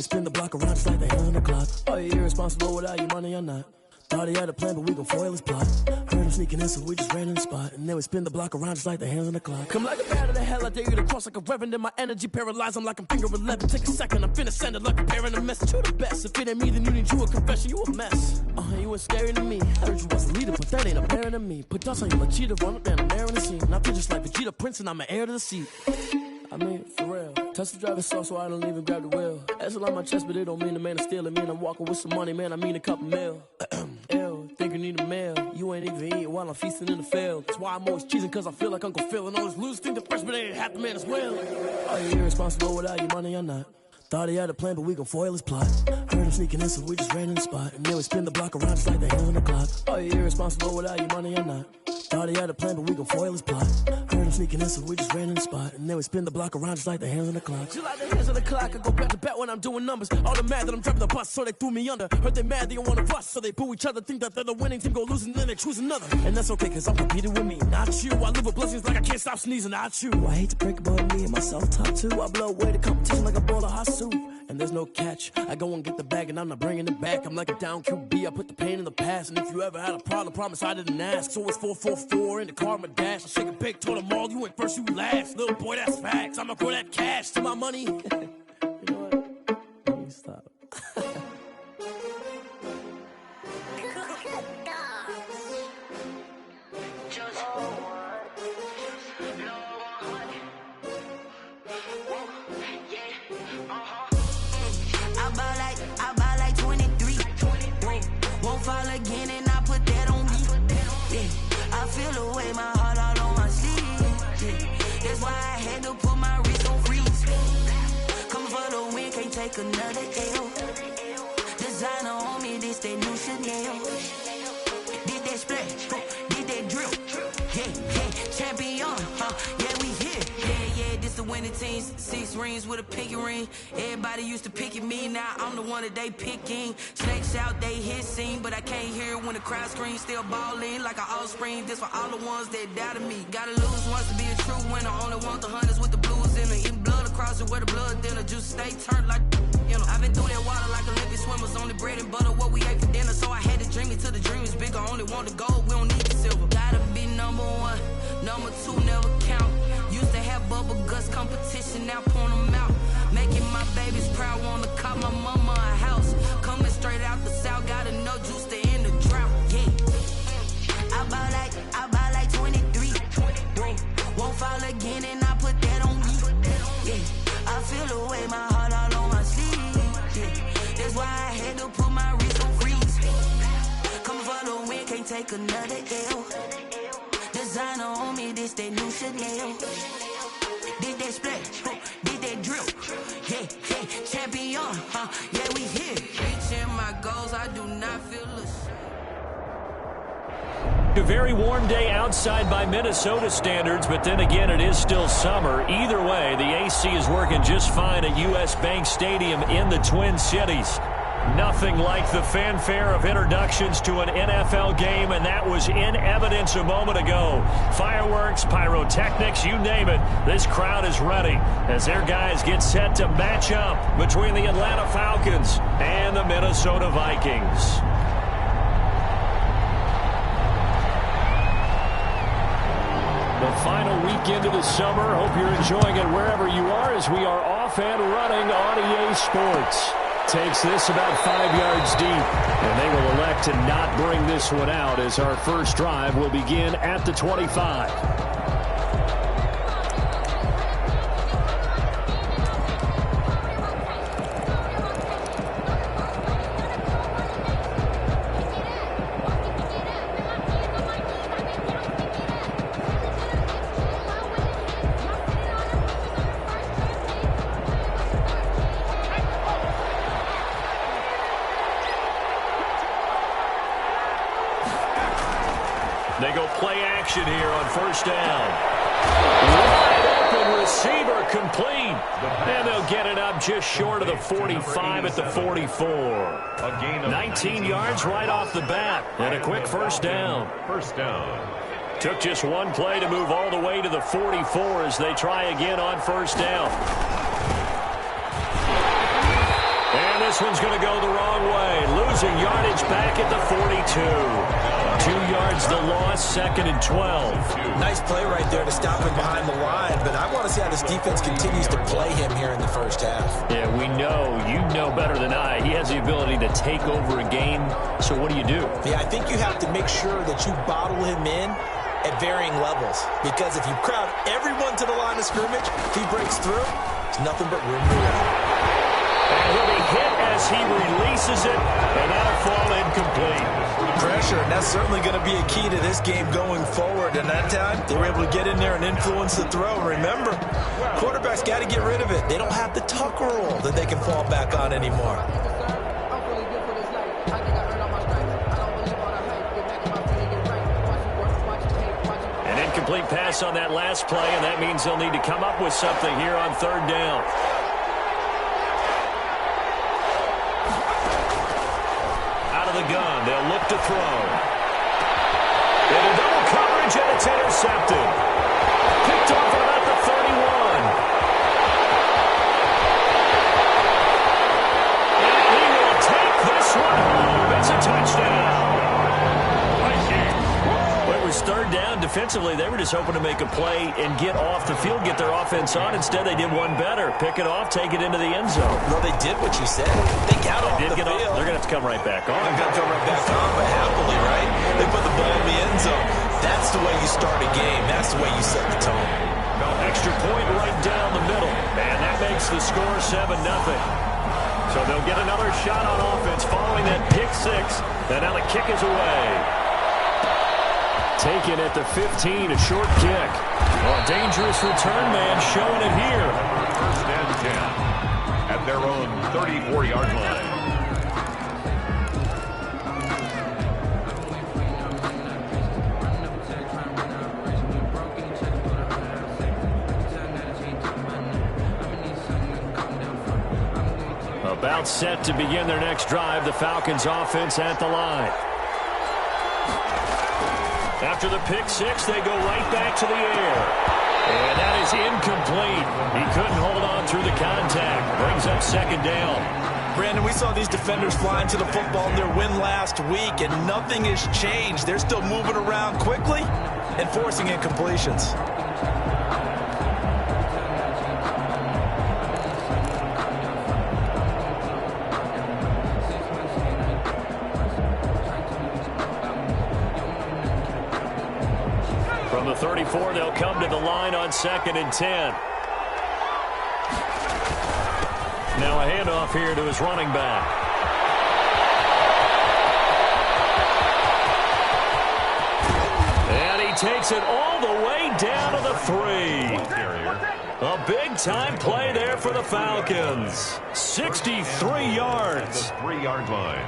we spin the block around just like the hands on the clock. Are you irresponsible without your money or not? Thought he had a plan, but we gon' foil his plot. Heard him sneaking in, so we just ran in the spot. And then we spin the block around just like the hands on the clock. Come like a bat of the hell, I dare you to cross like a reverend. And my energy paralyzed, I'm like I'm finger 11. Take a second, I'm finna send it like a parent a message. You the best, if it ain't me, then you need you a confession. You a mess, you ain't scary to me. I heard you was a leader, but that ain't apparent to me. Put dust on you like cheetah, run up down the air in the scene. And I feel just like Vegeta Prince, and I'm an heir to the seat. I mean, for real. Touch the driver's soft, so I don't even grab the wheel. That's on my chest, but it don't mean the man is stealing. Mean I'm walking with some money, man, I mean a couple mil. Ew, think you need a meal. You ain't even eating while I'm feasting in the field. That's why I'm always cheesing, cause I feel like Uncle Phil. And all this losers think the freshman ain't half the man as well. Are you irresponsible without your money or not? Thought he had a plan, but we gon' foil his plot. Heard him sneaking in, so we just ran in the spot. And then we spin the block around just like the hands on the clock. Are you irresponsible without your money or not? Thought he had a plan, but we gon' foil his plot. Heard him sneaking in, so we just ran in the spot. And then we spin the block around just like the hands on the clock. Just like the hands on the clock, I go back to back when I'm doing numbers. All the mad that I'm driving the bus, so they threw me under. Heard they mad, they don't wanna bust, so they boo each other. Think that they're the winning team, go losing, then they choose another. And that's okay, cause I'm competing with me, not you. I live with blessings like I can't stop sneezing, not you. I hate to break it, but me and myself top two. I blow away the competition like a bowl of hot soup. And there's no catch. I go and get the bag and I'm not bringing it back. I'm like a down QB, I put the pain in the past. And if you ever had a problem, promise I didn't ask. So it's 4-4-4 in the car, my dash. I shake a big, told them all, you went first, you last. Little boy, that's facts. I'ma throw that cash to my money. You know what? Let me stop. I buy like 23. Won't fall again and I put that on me. Yeah, I feel the way my heart all on my sleeve. Yeah, that's why I had to put my wrist on freeze. Coming for the win, can't take another L. Designer on me, this that new Chanel. Did that splash, did that drill. Yeah, champion, yeah, we here. Yeah, this the winning team. 6 rings with a pinky ring. Everybody used to pick at me, now I'm the one that they picking. Snakes out, they hit scene, but I can't hear it when the crowd screams. Still ballin' like an offspring. This for all the ones that doubted me. Gotta lose once to be a true winner. Only want the hunters with the blues in it. Eating blood across it where the blood dinner. Juice stay turned like, you know. I've been through that water like Olympic swimmers. Only bread and butter, what we ate for dinner. So I had to dream it till the dream is bigger. Only want the gold, we don't need the silver. Gotta be number 1, number 2 never count. Used to have bubble guts competition, now point them out. Making my babies proud, wanna call my mama a house. Coming straight out the south, got enough juice to end the drought. Yeah, I buy like 23. Won't fall again and I put that on me. Yeah, I feel the way my heart all on my sleeve. Yeah, that's why I had to put my wrist on freeze. Coming for the win, can't take another L. Designer on me, this that new Chanel. Did that splash, did that drill. Yeah, champion, yeah, we here. Reaching my goals, I do not feel ashamed. A very warm day outside by Minnesota standards, but then again, it is still summer. Either way, the AC is working just fine at U.S. Bank Stadium in the Twin Cities. Nothing like the fanfare of introductions to an NFL game, and that was in evidence a moment ago. Fireworks, pyrotechnics, you name it. This crowd is ready as their guys get set to match up between the Atlanta Falcons and the Minnesota Vikings. The final weekend of the summer. Hope you're enjoying it wherever you are as we are off and running on EA Sports. Takes this about 5 yards deep, and they will elect to not bring this one out as our first drive will begin at the 25. They go play action here on first down. Wide open receiver complete. And they'll get it up just short of the 45 at the 44. 19 yards right off the bat. And a quick first down. Took just one play to move all the way to the 44 as they try again on first down. this one's going to go the wrong way. Losing yardage back at the 42. 2 yards the loss, 2nd and 12. Nice play right there to stop him behind the line, but I want to see how this defense continues to play him here in the first half. Yeah, we know. You know better than I. He has the ability to take over a game, so what do you do? Yeah, I think you have to make sure that you bottle him in at varying levels, because if you crowd everyone to the line of scrimmage, if he breaks through, there's nothing but room to run. And he'll be hit as he releases it, and that'll fall incomplete. Pressure, and that's certainly going to be a key to this game going forward. And that time, they were able to get in there and influence the throw. Remember, quarterbacks got to get rid of it. They don't have the Tucker rule that they can fall back on anymore. An incomplete pass on that last play, and that means they'll need to come up with something here on 3rd down. The gun, they'll look to throw. Into double coverage, and it's intercepted. Picked off at about the 31. And he will take this one home. It's a touchdown. Well, it was 3rd down. Defensively, they were just hoping to make a play and get off the field, get their offense on. Instead, they did one better. Pick it off, take it into the end zone. Well, they did what you said. They got off the field. They're going to have to come right back on. They're going to come right back on, but happily, right? They put the ball in the end zone. That's the way you start a game. That's the way you set the tone. Extra point right down the middle. And that makes the score 7-0. So they'll get another shot on offense following that pick 6. And now the kick is away. Taken at the 15, a short kick. Oh, a dangerous return man showing it here. 1st and 10 at their own 34-yard line. About set to begin their next drive, the Falcons offense at the line. After the pick 6, they go right back to the air. And that is incomplete. He couldn't hold on through the contact. Brings up 2nd down. Brandon, we saw these defenders flying to the football in their win last week, and nothing has changed. They're still moving around quickly and forcing incompletions. From the 34, they'll come to the line on 2nd and 10. Now a handoff here to his running back. And he takes it all the way down to the 3. A big-time play there for the Falcons. 63 yards. The 3-yard line.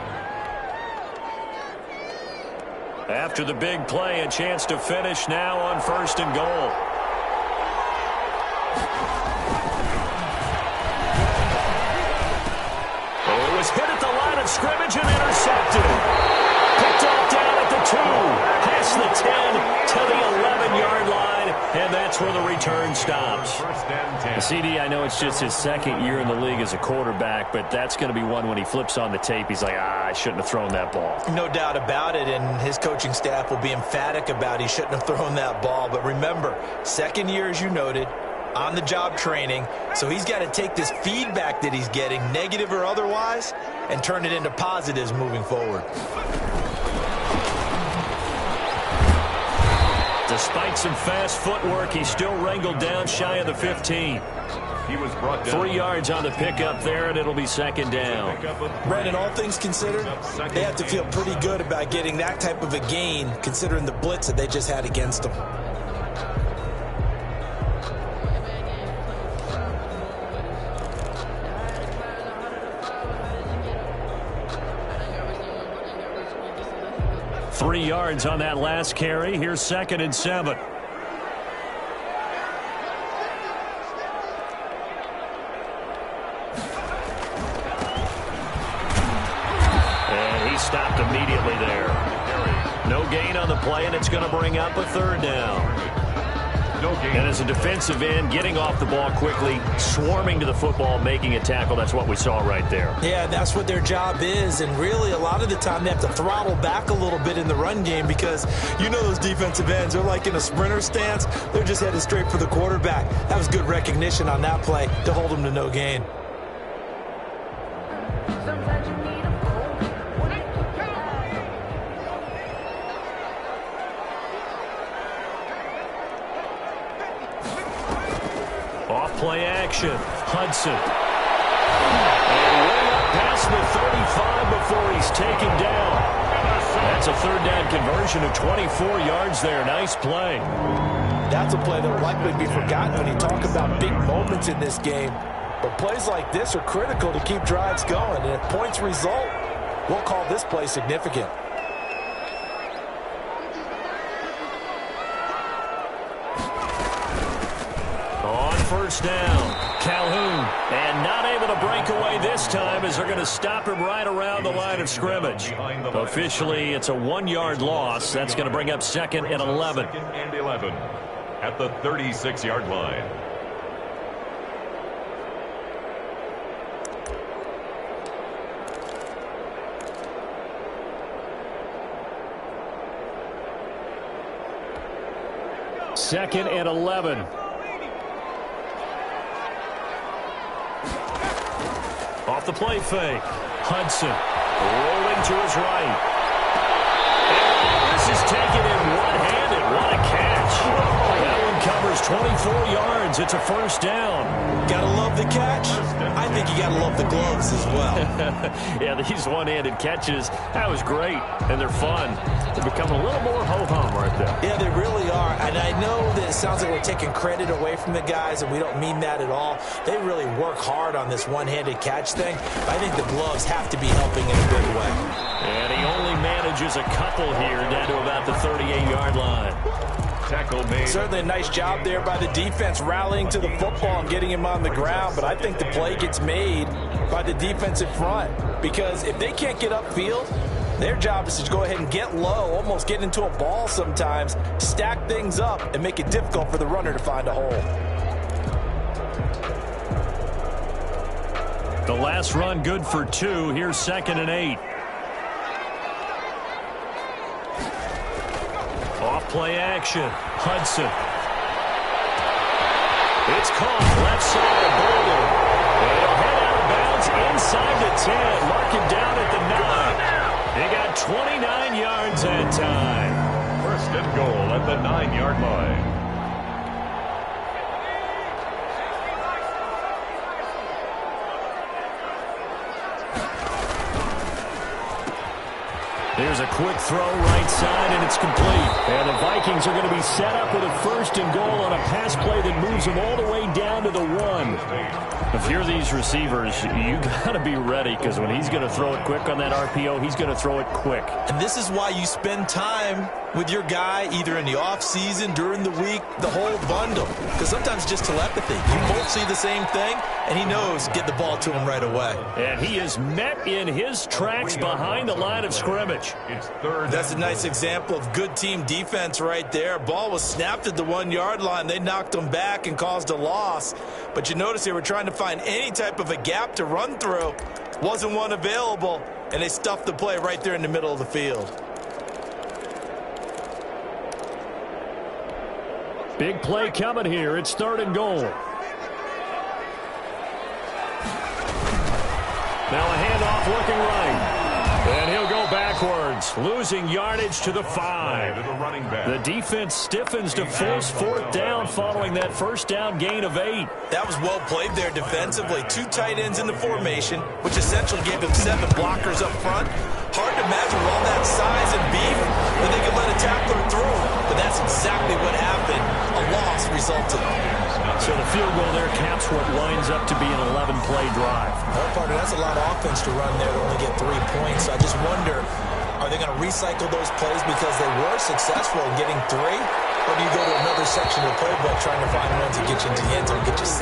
After the big play, a chance to finish now on 1st and goal. It was hit at the line of scrimmage and intercepted. Picked off down at the 2, past the 10 to the 11-yard line, and that's where the return stops. 1st and 10. CD, I know it's just his 2nd year in the league as a quarterback, but that's going to be one when he flips on the tape, he's like, I shouldn't have thrown that ball. No doubt about it, and his coaching staff will be emphatic about he shouldn't have thrown that ball. But remember, 2nd year, as you noted, on-the-job training, so he's got to take this feedback that he's getting, negative or otherwise, and turn it into positives moving forward. Despite some fast footwork, he's still wrangled down shy of the 15. He was brought down. 3 yards on the pickup there, and it'll be 2nd down. Brandon, all things considered, they have to feel pretty good about getting that type of a gain, considering the blitz that they just had against them. Three yards on that last carry. Here's 2nd and 7. And he stopped immediately there. No gain on the play, and it's going to bring up a 3rd down. no gain. And as a defensive end, getting off the ball quickly, swarming to the football, making a tackle, that's what we saw right there. Yeah, that's what their job is, and really a lot of the time they have to throttle back a little bit in the run game because you know those defensive ends, they're like in a sprinter stance. They're just headed straight for the quarterback. That was good recognition on that play to hold them to no gain. Play action. Hudson. And way up past the 35 before he's taken down. That's a third down conversion of 24 yards there. Nice play. That's a play that will likely be forgotten when you talk about big moments in this game. But plays like this are critical to keep drives going. And if points result, we'll call this play significant. First down, Calhoun, and not able to break away this time as they're going to stop him right around the line of scrimmage. Officially, it's a 1-yard loss. That's going to bring up 2nd and 11. 2nd and 11 at the 36-yard line. Second and 11. Off the play fake. Hudson rolling to his right. And this is taken in one-handed. What a catch. That one covers 24 yards. It's a first down. Gotta love the catch. I think you gotta love the gloves as well. Yeah, these one-handed catches, that was great. And they're fun. They're becoming a little more ho-hum right there. Yeah, they really are. And I know that it sounds like we're taking credit away from the guys, and we don't mean that at all. They really work hard on this one-handed catch thing. I think the gloves have to be helping in a big way. And he only manages a couple here down to about the 38-yard line. Tackle made. Certainly a nice job there by the defense rallying to the football and getting him on the ground, but I think the play gets made by the defensive front because if they can't get upfield, their job is to go ahead and get low, almost get into a ball sometimes, stack things up, and make it difficult for the runner to find a hole. The last run good for 2. Here's 2nd and 8. Off play action. Hudson. It's caught left side of Bowler. And it'll head out of bounds inside the 10. Mark him down at the 9. They got 29 yards that time. First and goal at the 9-yard line. There's a quick throw right side, and it's complete. And the Vikings are going to be set up with a first and goal on a pass play that moves them all the way down to the 1. If you're these receivers, you got to be ready because when he's going to throw it quick on that RPO, he's going to throw it quick. And this is why you spend time with your guy either in the offseason, during the week, the whole bundle. Because sometimes just telepathy. You both see the same thing, and he knows get the ball to him right away. And he is met in his tracks behind the line of scrimmage. It's third. That's a nice example of good team defense right there. Ball was snapped at the 1-yard line. They knocked him back and caused a loss. But you notice they were trying to find any type of a gap to run through. Wasn't one available, and they stuffed the play right there in the middle of the field. Big play coming here. It's 3rd and goal. Now a handoff looking right. And he'll go backwards, losing yardage to the 5. The defense stiffens to force 4th down following that first down gain of 8. That was well played there defensively. 2 tight ends in the formation, which essentially gave him 7 blockers up front. Hard to imagine with all that size and beef that they could let a tackler through. But that's exactly what happened. A loss resulted. So the field goal there caps what winds up to be an 11-play drive. Well, partner, that's a lot of offense to run there to only get 3 points. So I just wonder, are they going to recycle those plays because they were successful in getting 3? Or do you go to another section of the playbook trying to find ones that get you into the end zone and get you 6?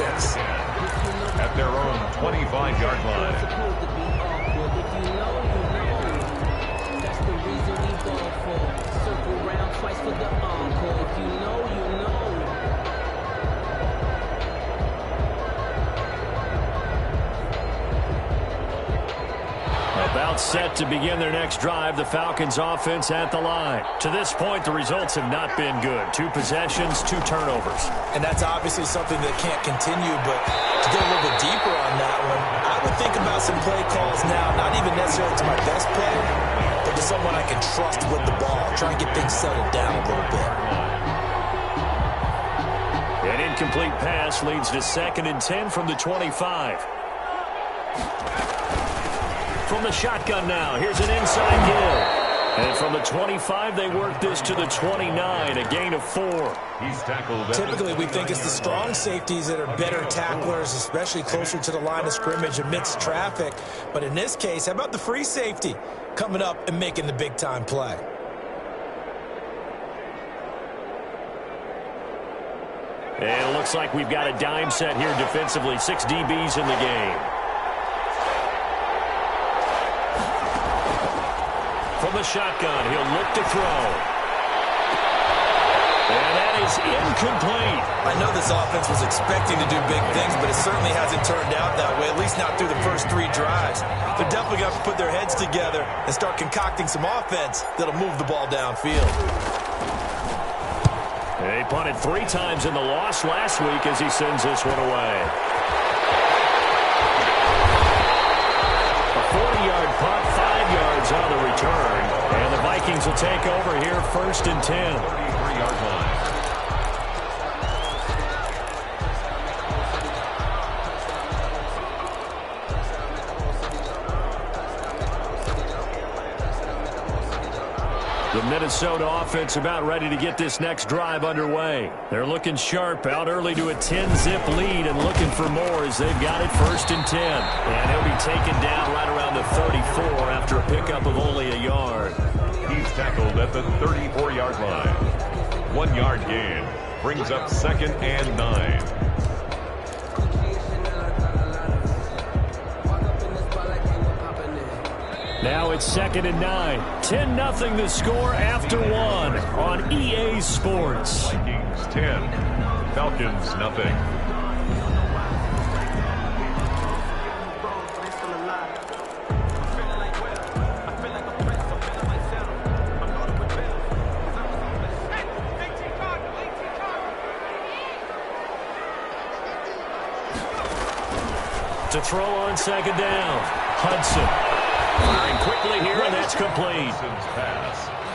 At their own 25-yard line. About set to begin their next drive. The Falcons offense at the line. To this point, the results have not been good. 2 possessions, 2 turnovers. And that's obviously something that can't continue, but to get a little bit deeper on that one, I would think about some play calls now, not even necessarily to my best player, but to someone I can trust with the ball. Try and get things settled down a little bit. An incomplete pass leads to 2nd and 10 from the 25. From the shotgun now, here's an inside give. And from the 25, they work this to the 29, a gain of 4. He's tackled. Typically, we think it's the strong safeties that are better tacklers, especially closer to the line of scrimmage amidst traffic. But in this case, how about the free safety coming up and making the big-time play? And it looks like we've got a dime set here defensively. 6 DBs in the game. From the shotgun, he'll look to throw. And that is incomplete. I know this offense was expecting to do big things, but it certainly hasn't turned out that way, at least not through the first 3 drives. They're definitely going to have to put their heads together and start concocting some offense that'll move the ball downfield. They punted 3 times in the loss last week as he sends this one away. A 40-yard punt, 5 yards on the return. And the Vikings will take over here 1st and 10. 33-yard line. The Minnesota offense about ready to get this next drive underway. They're looking sharp, out early to a 10-zip lead and looking for more as they've got it 1st and 10. And he'll be taken down right around the 34 after a pickup of only a yard. He's tackled at the 34-yard line. 1-yard gain brings up 2nd and 9. Now it's 2nd and 9. 10-0 the score after 1 on EA Sports. Vikings 10, Falcons nothing. To throw on 2nd down. Hudson. Firing quickly here, and that's complete.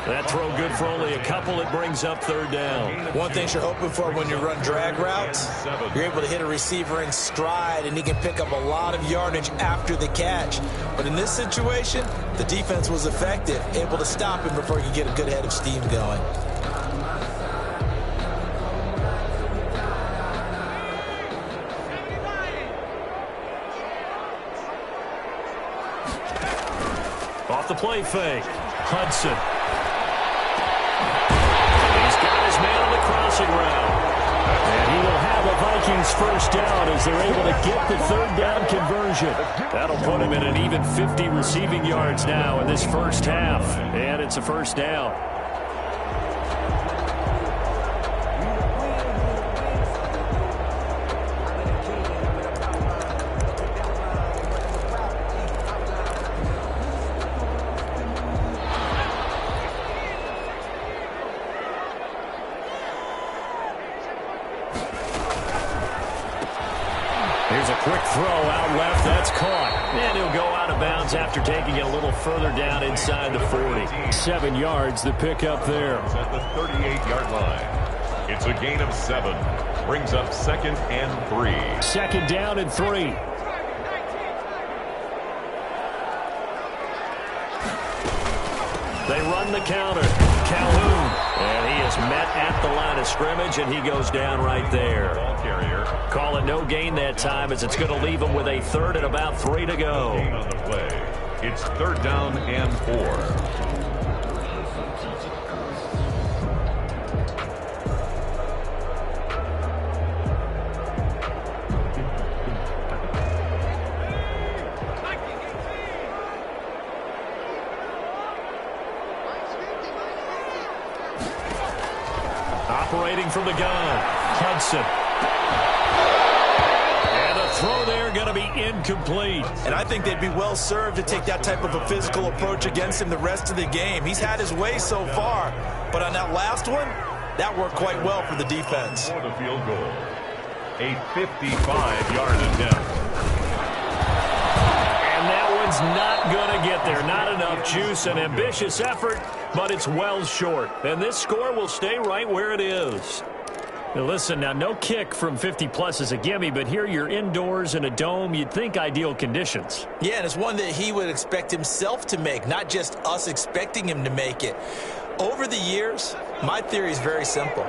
That throw good for only a couple. It brings up 3rd down. One thing you're hoping for when you run drag routes, you're able to hit a receiver in stride, and he can pick up a lot of yardage after the catch. But in this situation, the defense was effective, able to stop him before he could get a good head of steam going. Off the play fake. Hudson. He's got his man on the crossing route. And he will have a Vikings 1st down as they're able to get the 3rd down conversion. That'll put him in an even 50 receiving yards now in this 1st half. And it's a 1st down. Here's a quick throw out left. That's caught. And he'll go out of bounds after taking it a little further down inside the 40. 7 yards, the pickup there. At the 38-yard line. It's a gain of 7. Brings up 2nd and 3. 2nd down and 3. They run the counter. Calhoun. And he is met at the line of scrimmage, and he goes down right there. Ball carrier. Call it no gain that time as it's going to leave him with a 3rd and about 3 to go. Gain on the play. It's 3rd down and 4. Operating from the gun, Hudson. And a throw there going to be incomplete. And I think they'd be well served to take that type of a physical approach against him the rest of the game. He's had his way so far, but on that last one, that worked quite well for the defense. For the field goal, a 55-yard attempt. And that one's not going to get there. Not enough juice. An ambitious effort, but it's well short. And this score will stay right where it is. Now listen, now no kick from 50-plus is a gimme, but here you're indoors in a dome. You'd think ideal conditions. Yeah, and it's one that he would expect himself to make, not just us expecting him to make it. Over the years, my theory is very simple.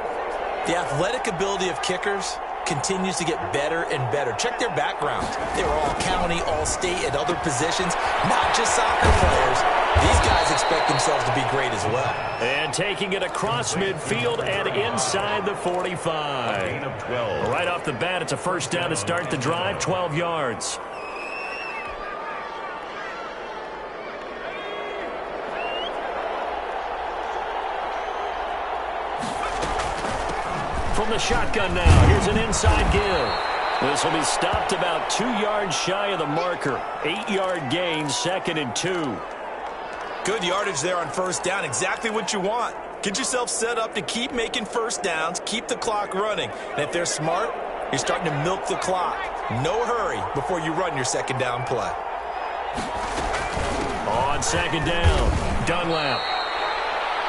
The athletic ability of kickers continues to get better and better. Check their backgrounds. They were all county, all state, at other positions, not just soccer players. These guys expect themselves to be great as well. And taking it across midfield and inside the 45. A gain of 12. Right off the bat, it's a first down to start the drive, 12 yards. From the shotgun now, here's an inside give. This will be stopped about 2 yards shy of the marker. 8-yard gain, 2nd and 2. Good yardage there on first down. Exactly what you want. Get yourself set up to keep making first downs, keep the clock running. And if they're smart, you're starting to milk the clock. No hurry before you run your second down play. On second down, Dunlap.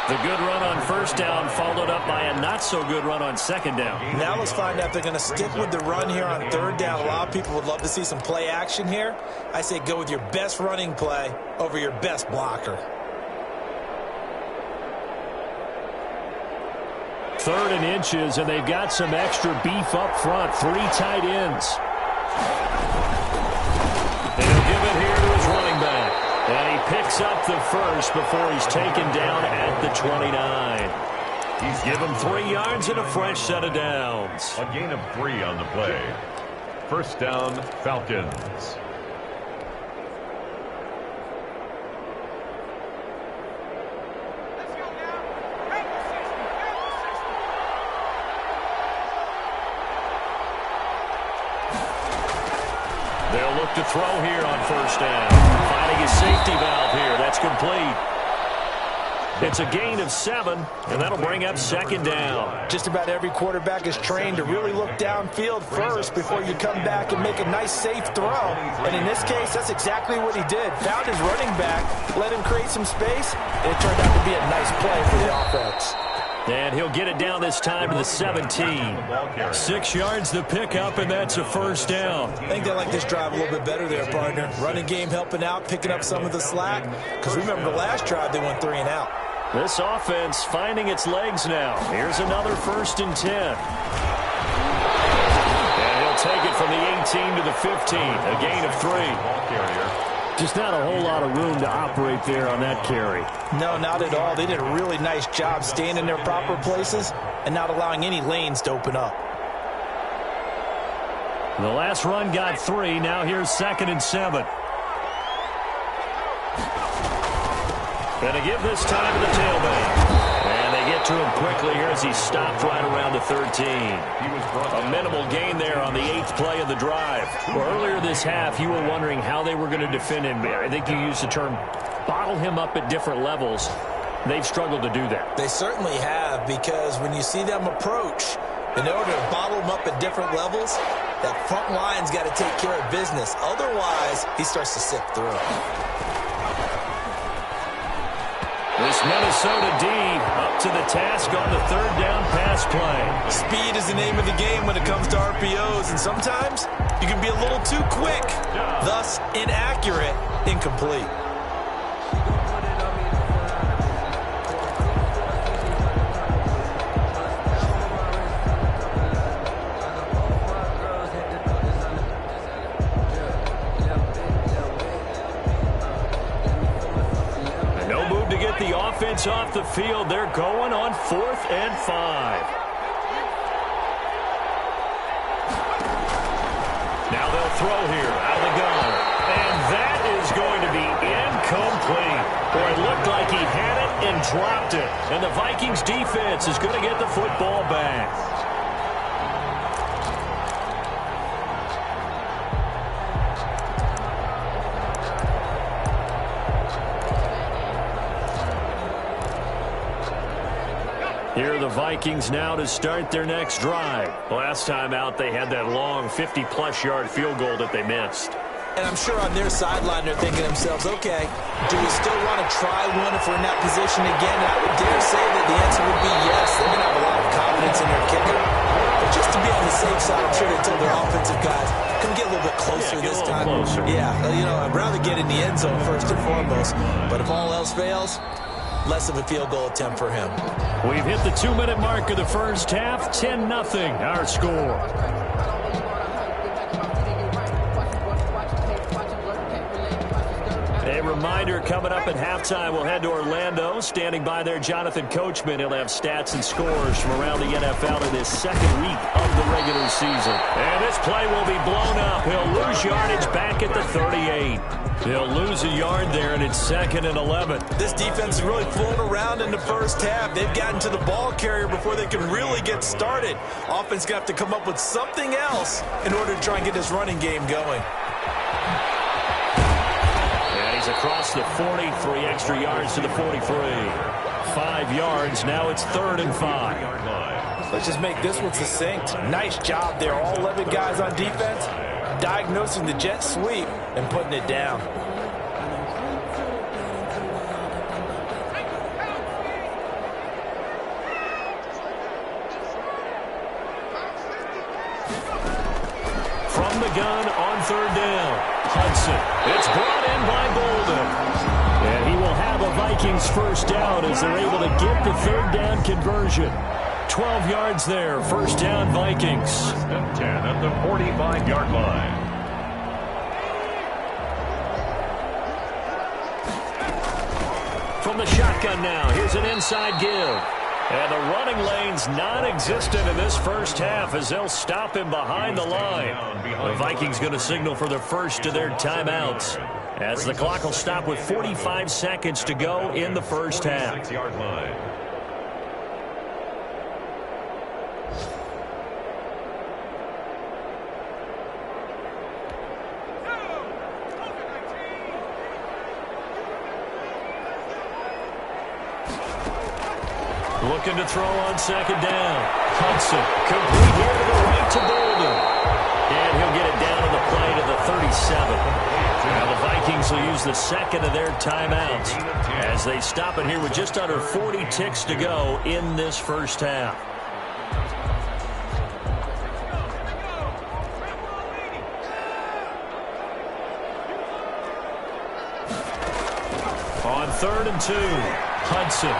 The good run on first down followed up by a not-so-good run on second down. Now let's find out if they're going to stick with the run here on third down. A lot of people would love to see some play action here. I say go with your best running play over your best blocker. 3rd and inches, and they've got some extra beef up front. 3 tight ends. They'll give it here to his running back. And he picks up the first before he's taken down at the 29. He's given 3 yards and a fresh set of downs. A gain of 3 on the play. First down, Falcons. They'll look to throw here on first down. Finding his safety valve here. That's complete. It's a gain of 7, and that'll bring up second down. Just about every quarterback is trained to really look downfield first before you come back and make a nice, safe throw. And in this case, that's exactly what he did. Found his running back, let him create some space, and it turned out to be a nice play for the offense. And he'll get it down this time to the 17. 6 yards to pick up, and that's a first down. I think they like this drive a little bit better there, partner. Running game helping out, picking up some of the slack. Because remember, the last drive, they went 3 and out. This offense finding its legs now. Here's another 1st and 10. And he'll take it from the 18 to the 15. A gain of 3. Just not a whole lot of room to operate there on that carry. No, not at all. They did a really nice job staying in their proper places and not allowing any lanes to open up. The last run got 3. Now here's 2nd and 7. Going to give this time to the tailback. And they get to him quickly here as he stopped right around the 13. A minimal gain there on the 8th play of the drive. Well, earlier this half, you were wondering how they were going to defend him. I think you used the term bottle him up at different levels. They've struggled to do that. They certainly have, because when you see them approach, in order to bottle him up at different levels, that front line's got to take care of business. Otherwise, he starts to sift through. This Minnesota D up to the task on the 3rd down pass play. Speed is the name of the game when it comes to RPOs, and sometimes you can be a little too quick, thus inaccurate, incomplete. The offense off the field. They're going on 4th and 5. Now they'll throw here out of the gun. And that is going to be incomplete. Boy, it looked like he had it and dropped it. And the Vikings defense is going to get the football back. Here are the Vikings now to start their next drive. Last time out, they had that long 50-plus yard field goal that they missed. And I'm sure on their sideline they're thinking to themselves, okay, do we still want to try one if we're in that position again? And I would dare say that the answer would be yes. They're going to have a lot of confidence in their kicker. But just to be on the safe side, I'm sure they told their offensive guys, come get a little bit closer this time. Closer. Yeah, I'd rather get in the end zone first and foremost. But if all else fails, less of a field goal attempt for him. We've hit the 2-minute mark of the first half. 10-0 our score. A reminder, coming up at halftime, we'll head to Orlando. Standing by there, Jonathan Coachman. He'll have stats and scores from around the NFL in his second week of the regular season. And this play will be blown up. He'll lose yardage back at the 38. He'll lose a yard there, and it's 2nd and 11. This defense is really flown around in the first half. They've gotten to the ball carrier before they can really get started. Offense going to have to come up with something else in order to try and get this running game going. Across the 40, 3 extra yards to the 43. 5 yards, now it's 3rd and 5. Let's just make this one succinct. Nice job there, all 11 guys on defense, diagnosing the jet sweep and putting it down. From the gun on 3rd down. Hudson. It's brought in by Bolden. And he will have a Vikings first down as they're able to get the 3rd down conversion. 12 yards there. First down, Vikings. 10 at the 45-yard line. From the shotgun now, here's an inside give. And the running lane's non-existent in this first half as they'll stop him behind the line. The Vikings going to signal for the first of their timeouts as the clock will stop with 45 seconds to go in the first half. 6-yard line. Looking to throw on 2nd down. Hudson, complete here to the right to Bolden. And he'll get it down on the play to the 37. Now the Vikings will use the 2nd of their timeouts as they stop it here with just under 40 ticks to go in this first half. On 3rd and 2, Hudson.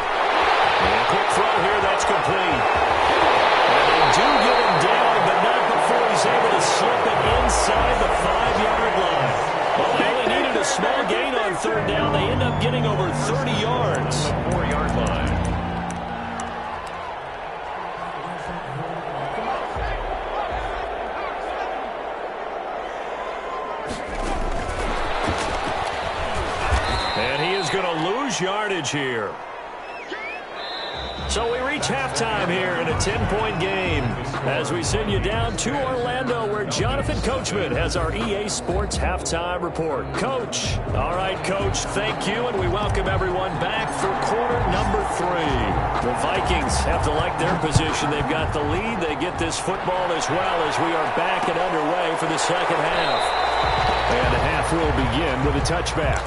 And a quick throw here, that's complete. And they do get him down, but not before he's able to slip it inside the 5-yard line. Well, they only needed a small gain on 3rd down. They end up getting over 30 yards. 4-yard line. And he is going to lose yardage here. So we reach halftime here in a 10-point game as we send you down to Orlando where Jonathan Coachman has our EA Sports Halftime Report. Coach. All right, Coach, thank you, and we welcome everyone back for quarter number 3. The Vikings have to like their position. They've got the lead. They get this football as well as we are back and underway for the second half. And the half will begin with a touchback.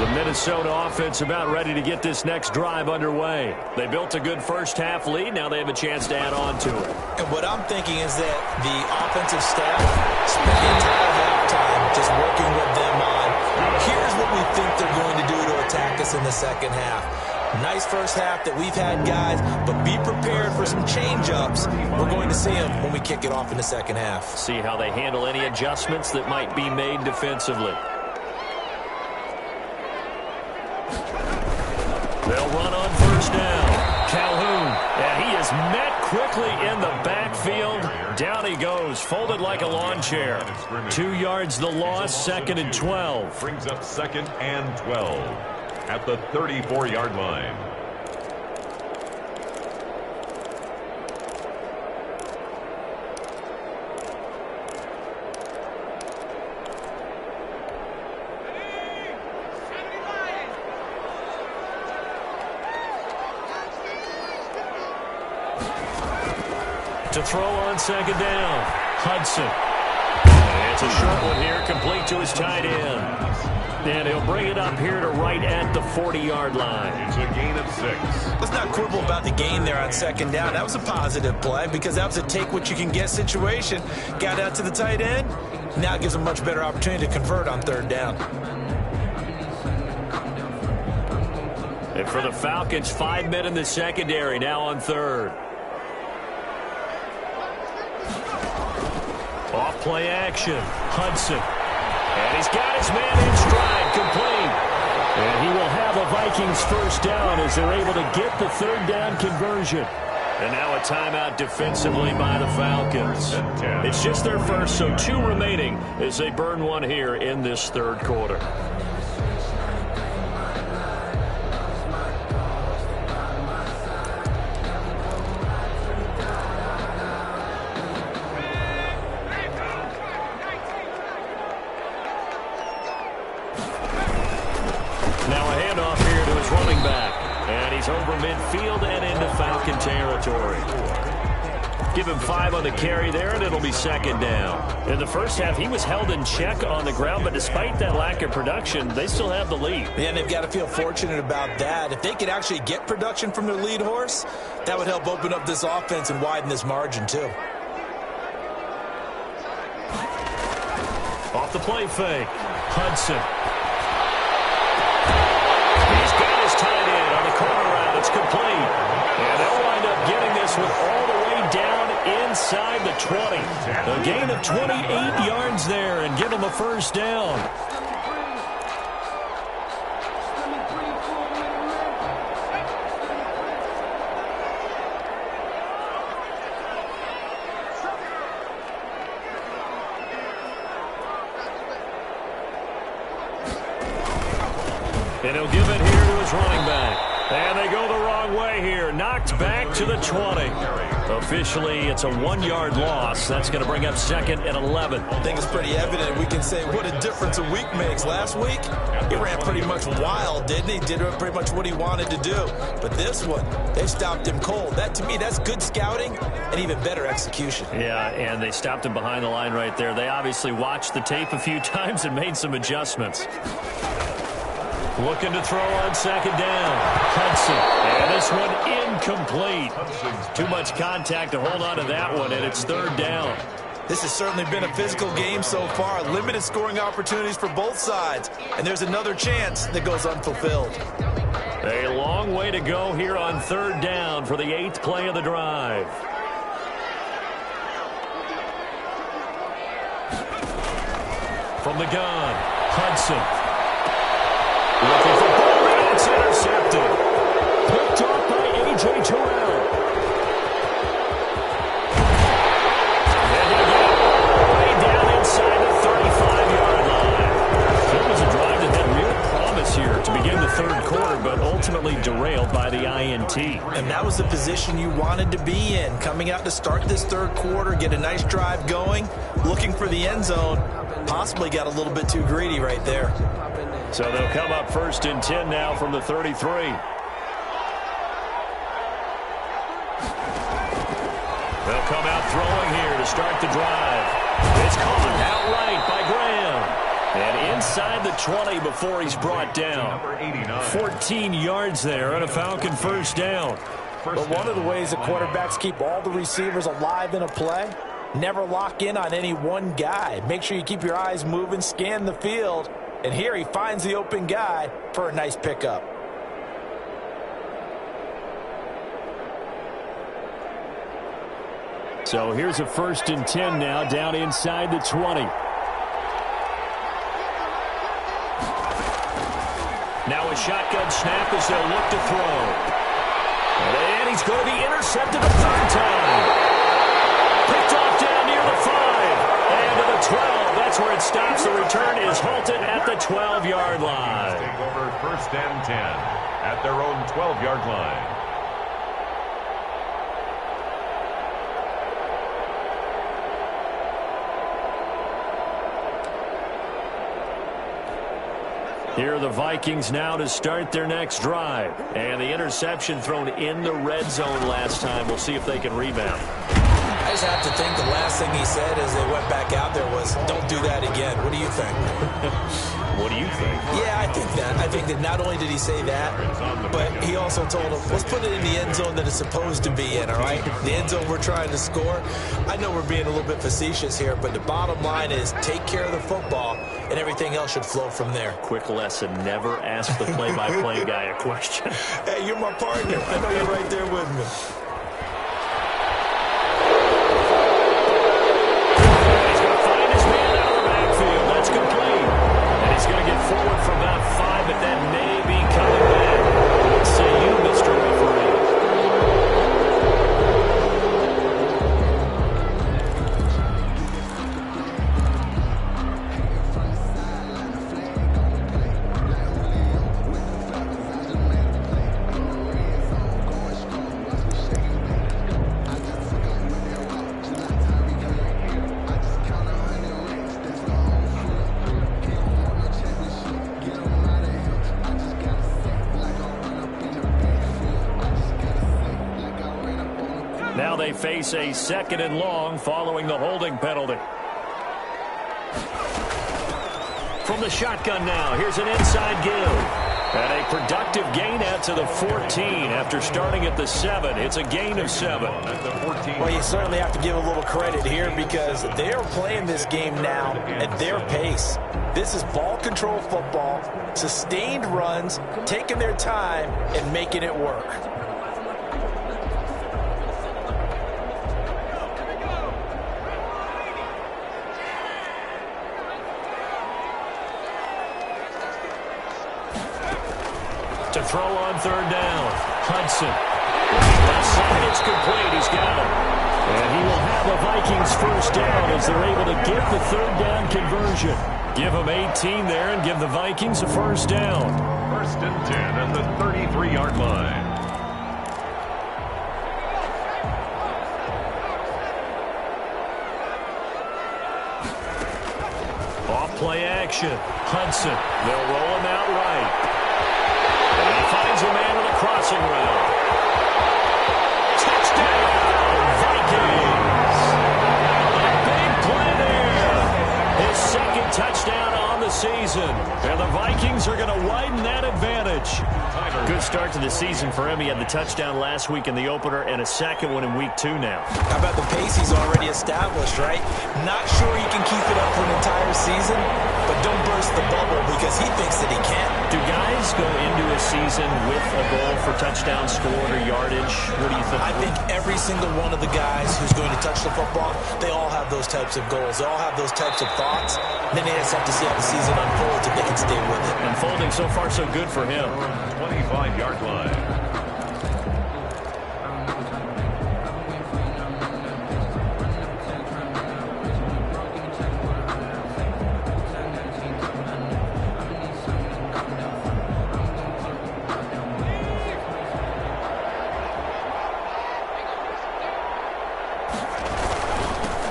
Minnesota offense about ready to get this next drive underway. They built a good first half lead. Now they have a chance to add on to it. And what I'm thinking is that the offensive staff spent the entire halftime just working with them on, here's what we think they're going to do to attack us in the second half. Nice first half that we've had, guys, but be prepared for some change-ups. We're going to see them when we kick it off in the second half. See how they handle any adjustments that might be made defensively. They'll run on first down. Calhoun, and he is met quickly in the backfield. Down he goes, folded like a lawn chair. 2 yards the loss, 2nd and 12. Brings up 2nd and 12 at the 34-yard line. To throw on second down, Hudson. And it's a short one here, complete to his tight end. And he'll bring it up here to right at the 40-yard line. It's a gain of 6. Let's not quibble about the gain there on second down. That was a positive play because that was a take-what-you-can-get situation. Got out to the tight end. Now it gives him a much better opportunity to convert on third down. And for the Falcons, 5 men in the secondary, now on third. Off play action, Hudson. And he's got his man in stride, complete. And he will have a Vikings first down as they're able to get the third down conversion. And now a timeout defensively by the Falcons. It's just their first, so 2 remaining as they burn one here in this third quarter. Over midfield and into Falcon territory. Give him 5 on the carry there, and it'll be second down. In the first half, he was held in check on the ground, but despite that lack of production, they still have the lead. Yeah, and they've got to feel fortunate about that. If they could actually get production from their lead horse, that would help open up this offense and widen this margin, too. Off the play fake, Hudson. He's got his tight end on the corner route. It's complete. And they'll wind up getting this one all the way down inside the 20. A gain of 28 yards there and give them a first down. And he'll give it here to his running back. And they go the wrong way here. Knocked back to the 20. Officially, it's a 1-yard loss. That's going to bring up second and 11. I think it's pretty evident. We can say what a difference a week makes. Last week, he ran pretty much wild, didn't he? Did pretty much what he wanted to do. But this one, they stopped him cold. That, to me, that's good scouting and even better execution. Yeah, and they stopped him behind the line right there. They obviously watched the tape a few times and made some adjustments. Looking to throw on second down. Hudson. And this one incomplete. Too much contact to hold on to that one, and it's third down. This has certainly been a physical game so far. Limited scoring opportunities for both sides. And there's another chance that goes unfulfilled. A long way to go here on third down for the 8th play of the drive. From the gun, Hudson. Looking for Bowman. It's intercepted. Picked off by A.J. Terrell. And they get it all the way down inside the 35-yard line. It was a drive that had real promise here to begin the third quarter, but ultimately derailed by the INT. And that was the position you wanted to be in. Coming out to start this third quarter, get a nice drive going, looking for the end zone. Possibly got a little bit too greedy right there. So they'll come up first and 10 now from the 33. They'll come out throwing here to start the drive. It's caught outright by Graham. And inside the 20 before he's brought down. 14 yards there on a Falcon first down. But one of the ways the quarterbacks keep all the receivers alive in a play, never lock in on any one guy. Make sure you keep your eyes moving, scan the field. And here he finds the open guy for a nice pickup. So here's a first and 10 now down inside the 20. Now a shotgun snap as they'll look to throw. And he's going to be intercepted a third time. Picked off down near the 5. And to the 12. That's where it stops. The return is halted at the 12-yard line. Take over first and 10 at their own 12-yard line. Here are the Vikings now to start their next drive. And the interception thrown in the red zone last time. We'll see if they can rebound. Guys have to think the last thing he said as they went back out there was, don't do that again. What do you think? What do you think? Yeah, I think that. I think that not only did he say that, but he also told him, let's put it in the end zone that it's supposed to be in, all right? The end zone we're trying to score. I know we're being a little bit facetious here, but the bottom line is take care of the football, and everything else should flow from there. Quick lesson, never ask the play-by-play guy a question. Hey, you're my partner. I know you're right there with me. He's going to find his man out of the backfield. That's complete. And he's going to get forward for about 5, but that may be coming back. Say you, Mr. Referee. Now they face a 2nd and long following the holding penalty. From the shotgun now, here's an inside give. And a productive gain out to the 14 after starting at the 7. It's a gain of 7. Well, you certainly have to give a little credit here because they are playing this game now at their pace. This is ball control football, sustained runs, taking their time and making it work. To throw on 3rd down. Hudson. Left side, it's complete. He's got it. And he will have the Vikings 1st down as they're able to get the 3rd down conversion. Give them 18 there and give the Vikings a 1st down. 1st and 10 at the 33-yard line. Off play action. Hudson. They'll roll him out right. And he finds a man on a crossing route. Touchdown, Vikings! A big play there. His 2nd touchdown on the season. And the Vikings are going to widen that advantage. Good start to the season for him. He had the touchdown last week in the opener and a 2nd one in week 2 now. How about the pace he's already established, right? Not sure he can keep it up for an entire season, but don't burst the bubble because he thinks that he can. Do guys go into a season with a goal for touchdown scored or yardage? What do you think? I think every single one of the guys who's going to touch the football, they all have those types of goals. They all have those types of thoughts. Then they just have to see how the season unfolds if they can stay with it. Unfolding so far so good for him. 25-yard line.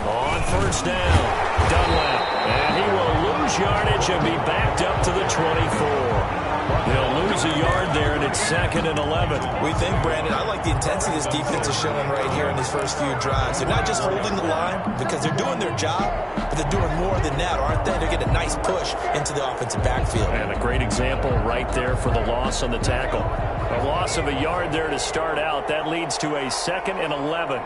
On 1st down, Dunlap, and he will lose yardage and be backed up to the 24. They'll lose a yard there, and it's 2nd and 11. We think, Brandon, I like the intensity this defense is showing right here in these first few drives. They're not just holding the line because they're doing their job, but they're doing more than that, aren't they? They're getting a nice push into the offensive backfield. And a great example right there for the loss on the tackle. A loss of a yard there to start out. That leads to a 2nd and 11.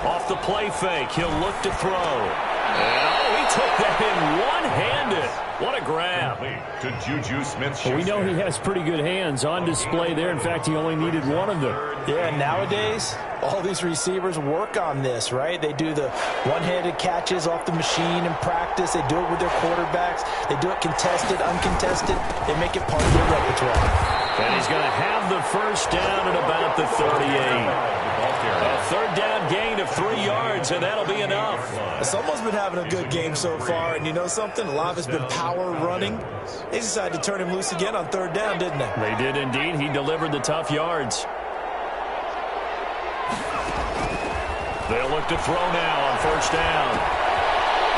Off the play fake, he'll look to throw. And, he took that in one-handed. What a grab. To Juju Smith-Schuster. Well, we know he has pretty good hands on display there. In fact, he only needed one of them. Yeah, nowadays, all these receivers work on this, right? They do the one-handed catches off the machine in practice. They do it with their quarterbacks. They do it contested, uncontested. They make it part of their repertoire. And he's going to have the 1st down at about the 38. A 3rd down gain of 3 yards, and that'll be enough. Someone's been having a good game so far, and you know something? A lot of it's been power running. They decided to turn him loose again on 3rd down, didn't they? They did indeed. He delivered the tough yards. They'll look to throw now on 1st down.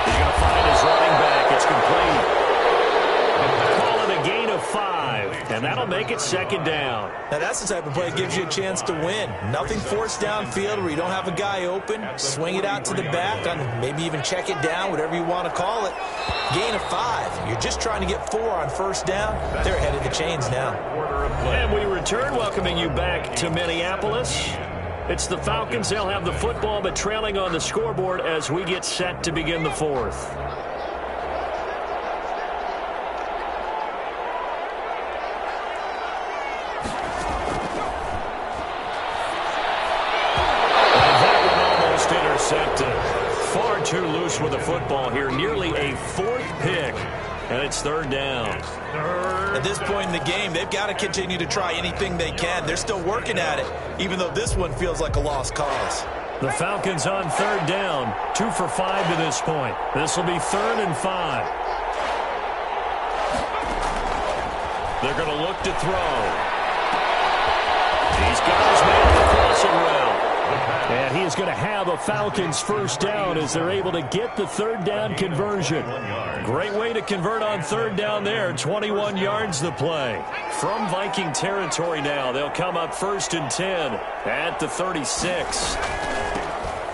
He's going to find his running back. It's complete. Call it a gain of 5. And that'll make it second down. Now, that's the type of play that gives you a chance to win. Nothing forced downfield where you don't have a guy open. Swing it out to the back, maybe even check it down, whatever you want to call it. Gain of 5. You're just trying to get 4 on first down. They're ahead of the chains now. And we return, welcoming you back to Minneapolis. It's the Falcons. They'll have the football, but trailing on the scoreboard as we get set to begin the fourth. Intercepted. Far too loose with the football here. Nearly a 4th pick. And it's third down. At this point in the game, they've got to continue to try anything they can. They're still working at it, even though this one feels like a lost cause. The Falcons on third down. 2 for 5 to this point. This will be 3rd and 5. They're going to look to throw. He's got his man on the crossing route. And he is going to have a Falcons first down as they're able to get the third down conversion. Great way to convert on third down there. 21 yards the play. From Viking territory now, they'll come up 1st and 10 at the 36.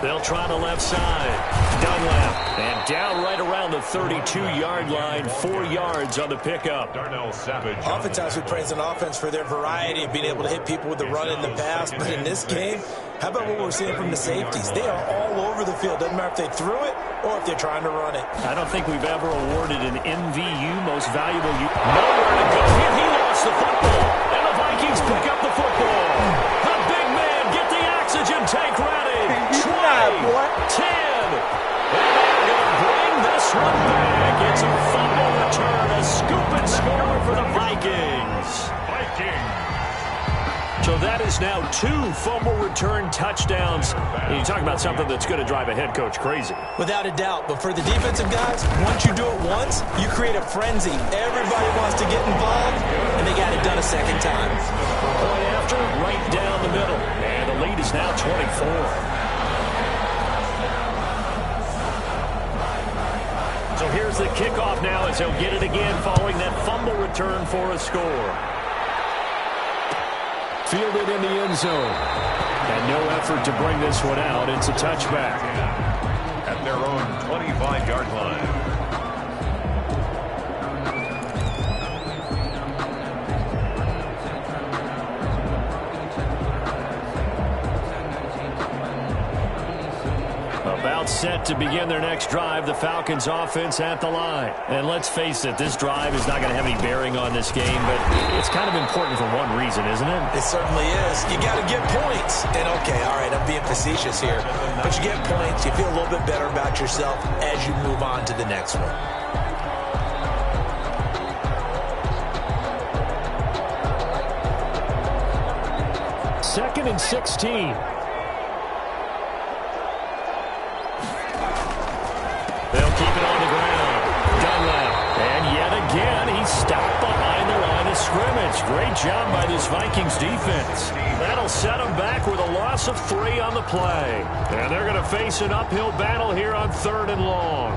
They'll try the left side. Dunlap. And down right around the 32-yard line. 4 yards on the pickup. Oftentimes we praise an offense for their variety of being able to hit people with the run in the pass. But in this game, how about what we're seeing from the safeties? They are all over the field. Doesn't matter if they threw it or if they're trying to run it. I don't think we've ever awarded an MVU, most valuable. Nowhere to go. Here he lost the football. And the Vikings pick up the football. The big man, get the oxygen tank ready. 20, 10. And they're going to bring this one back. It's a fumble return, a scoop and score for the Vikings. So that is now 2 fumble return touchdowns. And you talk about something that's going to drive a head coach crazy. Without a doubt. But for the defensive guys, once you do it once, you create a frenzy. Everybody wants to get involved, and they got it done a second time. Point after, right down the middle. And the lead is now 24. So here's the kickoff now as they'll get it again following that fumble return for a score. Fielded in the end zone. And no effort to bring this one out. It's a touchback. At their own 25-yard line. About set to begin their next drive, the Falcons offense at the line. And let's face it, this drive is not going to have any bearing on this game, but it's kind of important for one reason, isn't it? It certainly is. You got to get points. And okay, all right, I'm being facetious here, but you get points, you feel a little bit better about yourself as you move on to the next one. Second and 16. They'll keep it on the ground. Dunlap. And yet again, he's stopped behind the line of scrimmage. Great job by this Vikings defense. That'll set them back with a loss of 3 on the play. And they're going to face an uphill battle here on 3rd and long.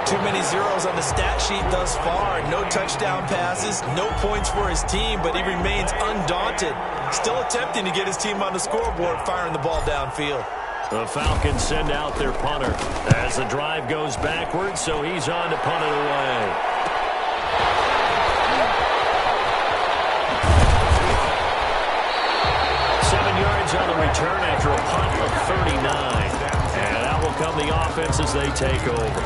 Too many zeros on the stat sheet thus far. No touchdown passes, no points for his team, but he remains undaunted. Still attempting to get his team on the scoreboard, firing the ball downfield. The Falcons send out their punter as the drive goes backwards, so he's on to punt it away. On the return after a punt of 39. And that will come the offense as they take over.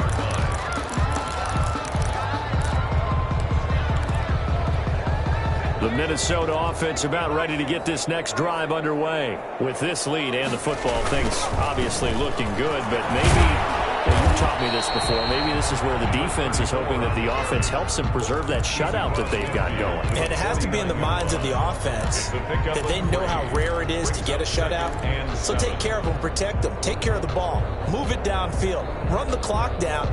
The Minnesota offense about ready to get this next drive underway. With this lead and the football, things obviously looking good, but maybe, you've taught me this before, maybe this is where the defense is hoping that the offense helps them preserve that shutout that they've got going. And it has to be in the minds of the offense that they know how rare it is to get a shutout. So take care of them, protect them, take care of the ball, move it downfield, run the clock down.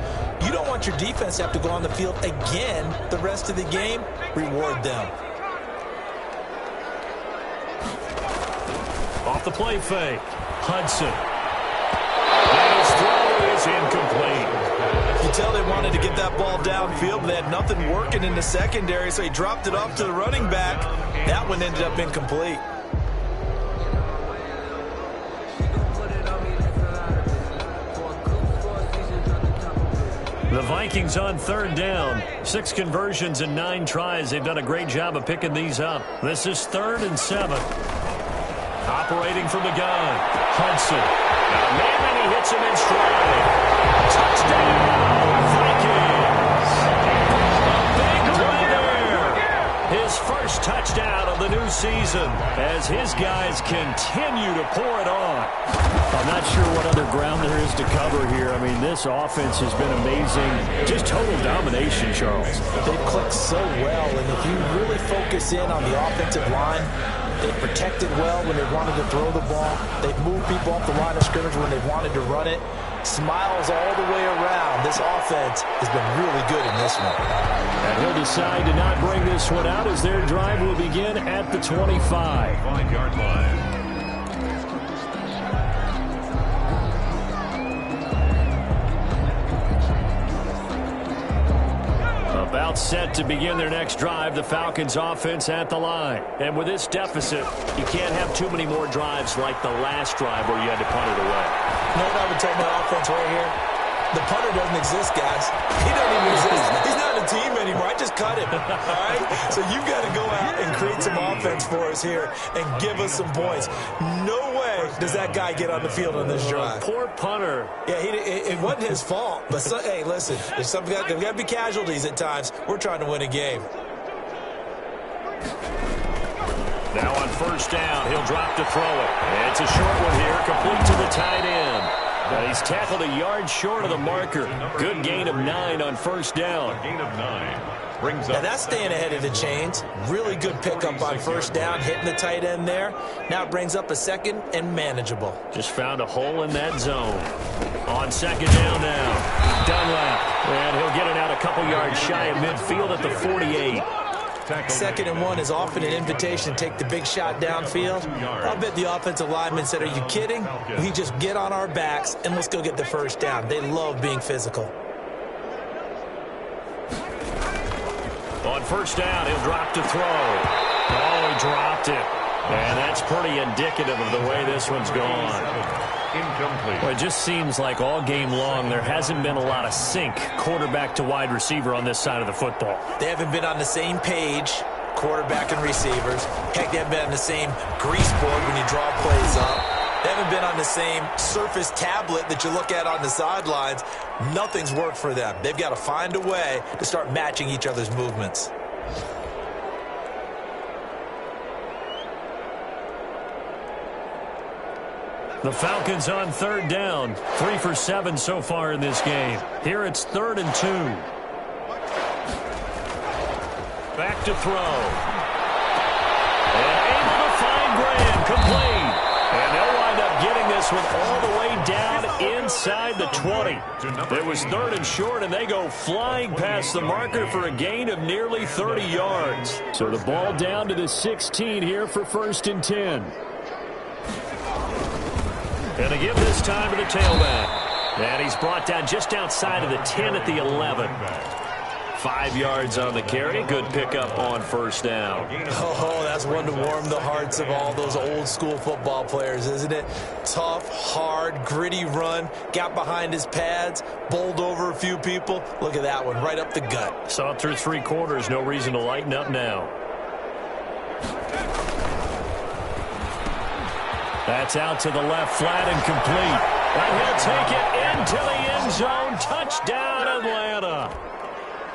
You don't want your defense to have to go on the field again the rest of the game. Reward them. Off the play fake. Hudson. And his throw is incomplete. You tell they wanted to get that ball downfield, but they had nothing working in the secondary, so he dropped it off to the running back. That one ended up incomplete. The Vikings on third down. 6 conversions and 9 tries. They've done a great job of picking these up. This is 3rd and 7. Operating from the gun. Hudson. Now, man, and he hits him in stride. Touchdown, Vikings. A big play there. His first touchdown of the new season as his guys continue to pour it on. I'm not sure what other ground there is to cover here. I mean, this offense has been amazing. Just total domination, Charles. They've clicked so well, and if you really focus in on the offensive line, they've protected well when they wanted to throw the ball. They've moved people off the line of scrimmage when they wanted to run it. Smiles all the way around. This offense has been really good in this one. And he'll decide to not bring this one out as their drive will begin at the 25. 5-yard line. About set to begin their next drive, the Falcons offense at the line. And with this deficit, you can't have too many more drives like the last drive where you had to punt it away. You know what I would tell my offense right here? The punter doesn't exist, guys. He doesn't even exist. He's not a team anymore. I just cut him. All right? So you've got to go out and create some offense for us here and give us some points. No way does that guy get on the field on this drive. Poor punter. Yeah, it wasn't his fault. But, hey, listen, there's got to be casualties at times. We're trying to win a game. Now on first down, he'll drop to throw it. It's a short one here, complete to the tight end. But he's tackled a yard short of the marker. Good gain of 9 on first down. Gain of 9 brings Now up. that's staying ahead of the chains. Really good pickup on first down, hitting the tight end there. Now it brings up a second and manageable. Just found a hole in that zone. On second down now. Dunlap. And he'll get it out a couple yards shy of midfield at the 48. Second and 1 is often an invitation to take the big shot downfield. I'll bet the offensive lineman said, are you kidding? We just get on our backs and let's go get the first down. They love being physical. On first down, he'll drop to throw. Oh, he dropped it. And that's pretty indicative of the way this one's gone. Incomplete. Well, it just seems like all game long there hasn't been a lot of sync quarterback to wide receiver on this side of the football. They haven't been on the same page, quarterback and receivers. Heck, they haven't been on the same grease board when you draw plays up. They haven't been on the same surface tablet that you look at on the sidelines. Nothing's worked for them. They've got to find a way to start matching each other's movements. The Falcons on third down. 3 for 7 so far in this game. Here it's 3rd and 2. Back to throw. And able to find Graham. Complete. And they'll wind up getting this one all the way down inside the 20. It was 3rd and short, and they go flying past the marker for a gain of nearly 30 yards. So the ball down to the 16 here for 1st and 10. And to give this time to the tailback. And he's brought down just outside of the 10 at the 11. 5 yards on the carry. Good pickup on first down. Oh, that's one to warm the hearts of all those old school football players, isn't it? Tough, hard, gritty run. Got behind his pads, bowled over a few people. Look at that one, right up the gut. Saw it through 3 quarters. No reason to lighten up now. That's out to the left, flat and complete. And he'll take it into the end zone. Touchdown, Atlanta.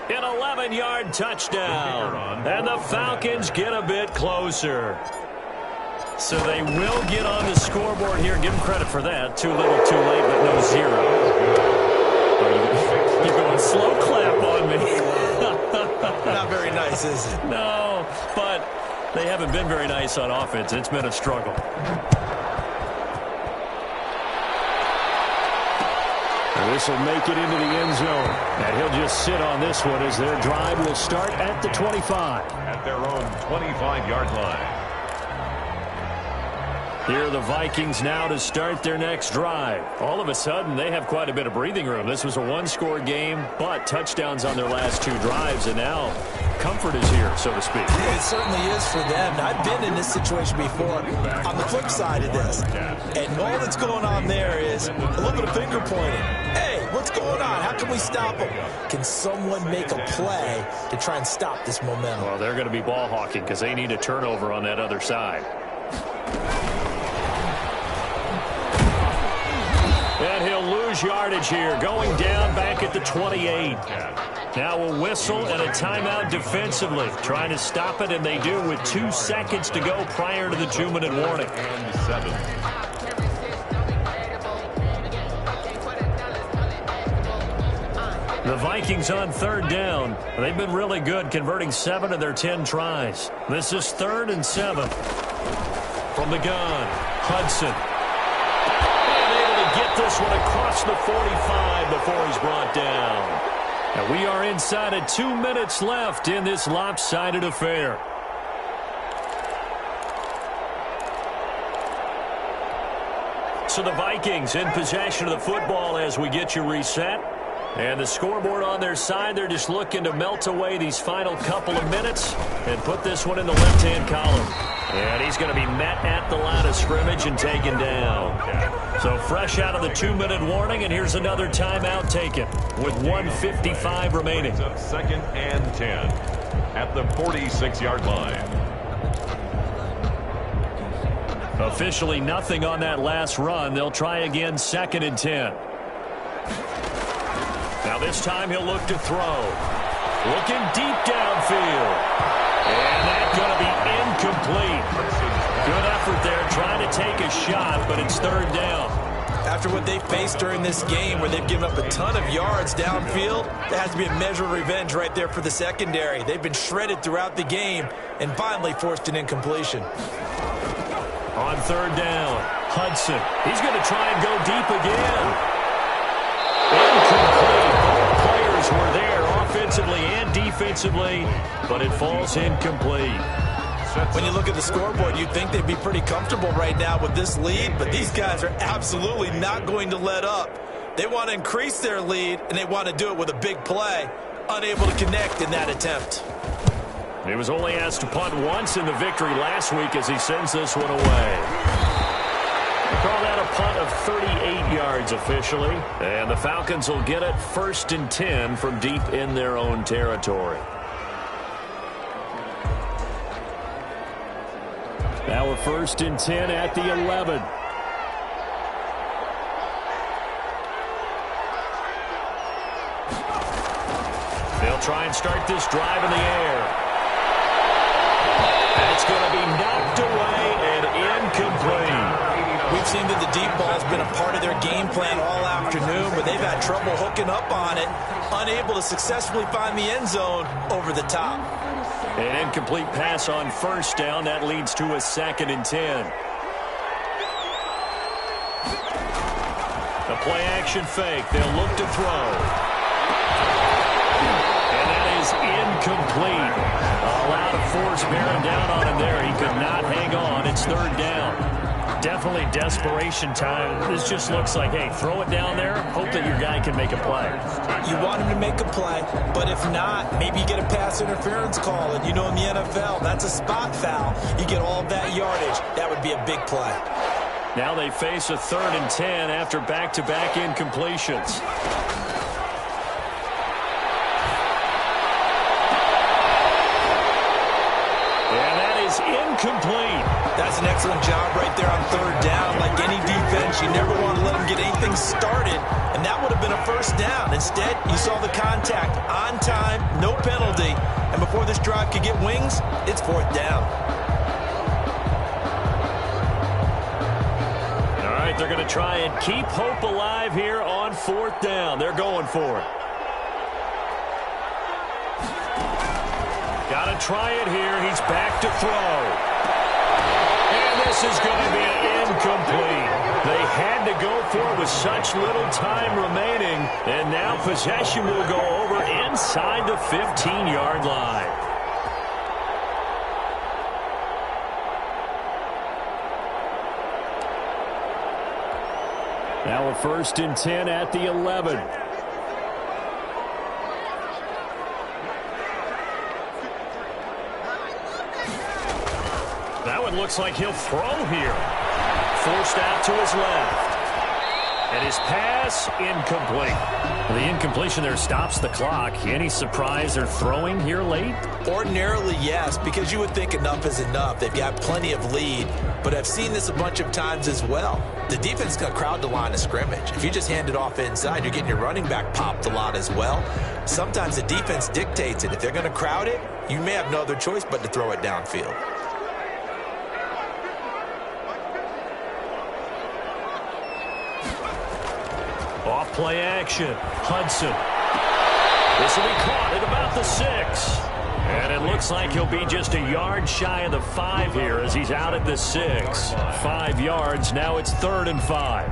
An 11-yard touchdown. And the Falcons get a bit closer. So they will get on the scoreboard here. Give them credit for that. Too little, too late, but no zero. You're going slow clap on me. Not very nice, is it? No, but they haven't been very nice on offense. It's been a struggle. This will make it into the end zone. And he'll just sit on this one as their drive will start at the 25. At their own 25-yard line. Here are the Vikings now to start their next drive. All of a sudden, they have quite a bit of breathing room. This was a one-score game, but touchdowns on their last 2 drives, and now comfort is here, so to speak. It certainly is for them. Now, I've been in this situation before on the flip side of this, and all that's going on there is a little bit of finger pointing. Hey, what's going on? How can we stop them? Can someone make a play to try and stop this momentum? Well, they're going to be ball hawking because they need a turnover on that other side. And he'll lose yardage here, going down back at the 28. Now a whistle and a timeout defensively. Trying to stop it, and they do with 2 seconds to go prior to the 2-minute warning. And 7. The Vikings on 3rd down. They've been really good, converting 7 of their 10 tries. This is 3rd and 7. From the gun, Hudson. Get this one across the 45 before he's brought down. And we are inside of 2 minutes left in this lopsided affair. So the Vikings in possession of the football as we get you reset. And the scoreboard on their side, they're just looking to melt away these final couple of minutes and put this one in the left-hand column. And he's going to be met at the line of scrimmage and taken down. So fresh out of the 2-minute warning, and here's another timeout taken with 1:55 remaining. 2nd and 10 at the 46-yard line. Officially nothing on that last run. They'll try again 2nd and 10. Now this time he'll look to throw. Looking deep downfield. And that's going to be incomplete. Good effort there trying to take a shot, but it's 3rd down. After what they've faced during this game where they've given up a ton of yards downfield, there has to be a measure of revenge right there for the secondary. They've been shredded throughout the game and finally forced an incompletion. On 3rd down, Hudson. He's going to try and go deep again. Incomplete. Both players were there offensively and defensively, but it falls incomplete. When you look at the scoreboard, you'd think they'd be pretty comfortable right now with this lead, but these guys are absolutely not going to let up. They want to increase their lead, and they want to do it with a big play. Unable to connect in that attempt. He was only asked to punt once in the victory last week as he sends this one away. We call that a punt of 38 yards officially. And the Falcons will get it 1st and 10 from deep in their own territory. Now a 1st and 10 at the 11. They'll try and start this drive in the air. It's going to be knocked away and incomplete. We've seen that the deep ball has been a part of their game plan all afternoon, but they've had trouble hooking up on it, unable to successfully find the end zone over the top. An incomplete pass on 1st down. That leads to a 2nd and 10. The play action fake. They'll look to throw. And that is incomplete. A lot of force bearing down on him there. He could not hang on. It's 3rd down. Definitely desperation time. This just looks like, hey, throw it down there, hope that your guy can make a play. You want him to make a play, but if not, maybe you get a pass interference call. And you know in the NFL, that's a spot foul. You get all that yardage. That would be a big play. Now they face a 3rd and 10 after back-to-back incompletions. And that is incomplete. That's an excellent job right there on 3rd down. Like any defense, you never want to let them get anything started, and that would have been a 1st down. Instead, you saw the contact on time, no penalty, and before this drive could get wings, it's 4th down. All right, they're going to try and keep hope alive here on 4th down. They're going for it. Got to try it here. He's back to throw. This is going to be incomplete. They had to go for it with such little time remaining, and now possession will go over inside the 15-yard line. Now a 1st and 10 at the 11. That one looks like he'll throw here. Forced out to his left. And his pass incomplete. The incompletion there stops the clock. Any surprise they're throwing here late? Ordinarily, yes, because you would think enough is enough. They've got plenty of lead, but I've seen this a bunch of times as well. The defense is going to crowd the line of scrimmage. If you just hand it off inside, you're getting your running back popped a lot as well. Sometimes the defense dictates it. If they're going to crowd it, you may have no other choice but to throw it downfield. Off play action. Hudson. This will be caught at about the 6. And it looks like he'll be just a yard shy of the 5 here as he's out at the 6. 5 yards. Now it's 3rd and 5.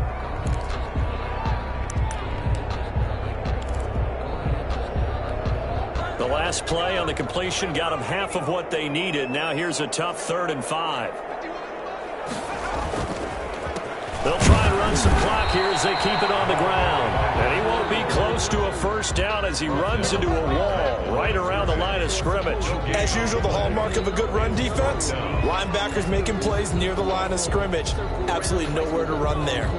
The last play on the completion got them half of what they needed. Now here's a tough 3rd and 5. They'll try and run some clock here as they keep it on the ground. And he won't be close to a 1st down as he runs into a wall right around the line of scrimmage. As usual, the hallmark of a good run defense, linebackers making plays near the line of scrimmage. Absolutely nowhere to run there.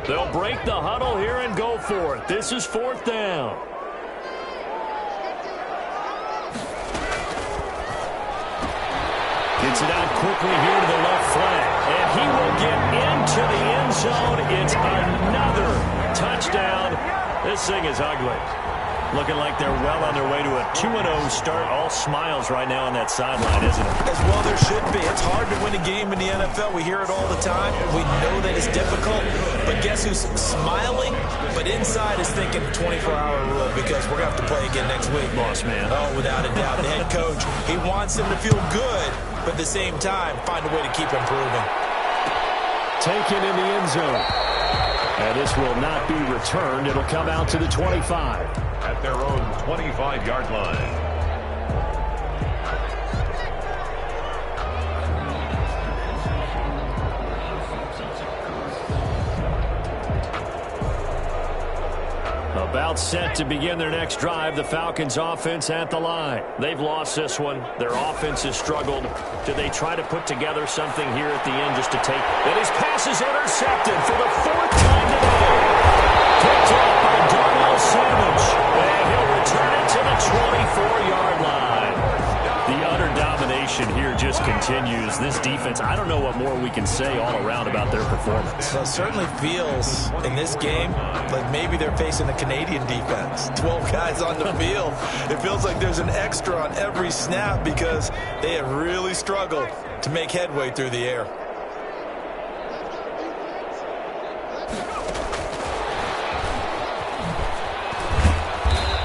They'll break the huddle here and go for it. This is 4th down. Gets it out quickly here to the left flank. And he will get into the end zone. It's another touchdown. This thing is ugly. Looking like they're well on their way to a 2-0 start. All smiles right now on that sideline, isn't it? As well there should be. It's hard to win a game in the NFL. We hear it all the time. We know that it's difficult. But guess who's smiling? But inside is thinking 24-hour rule because we're going to have to play again next week. Boss man. Oh, without a doubt. The head coach, he wants them to feel good, but at the same time, find a way to keep improving. Taken in the end zone. And this will not be returned. It'll come out to the 25. At their own 25-yard line. About set to begin their next drive. The Falcons offense at the line. They've lost this one. Their offense has struggled. Do they try to put together something here at the end just to take? And his pass is intercepted for the 4th time today. Picked up by Darnell Savage. And he'll return it to the 24-yard line. The utter domination here just continues. This defense, I don't know what more we can say all around about their performance. Well, it certainly feels in this game like maybe they're facing a Canadian defense. 12 guys on the field. It feels like there's an extra on every snap because they have really struggled to make headway through the air.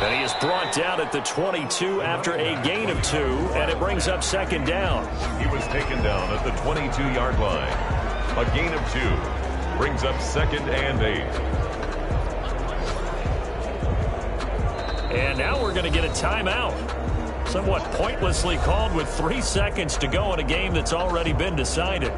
And he is brought down at the 22 after a gain of 2, and it brings up 2nd down. He was taken down at the 22-yard line. A gain of 2 brings up 2nd and 8. And now we're going to get a timeout. Somewhat pointlessly called with 3 seconds to go in a game that's already been decided.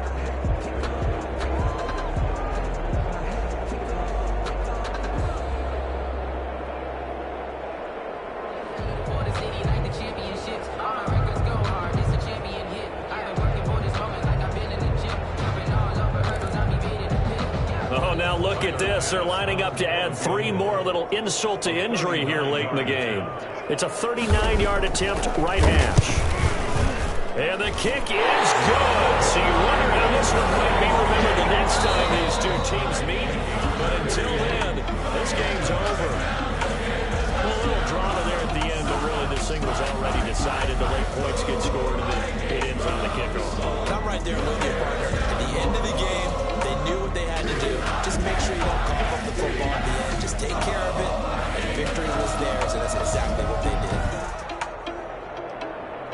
Look at this. They're lining up to add 3 more. A little insult to injury here late in the game. It's a 39-yard attempt, right hash. And the kick is good. So you wonder how this one might be remembered the next time these two teams meet. But until then, this game's over. A little drama there at the end, but really this thing was already decided. The late points get scored, and then it ends on the kickoff. I'm right there with you, partner. At the end of the game, they knew what they had to do. Just make sure you don't cough up the football at the end. Just take care of it, and victory was theirs, and that's exactly what they did.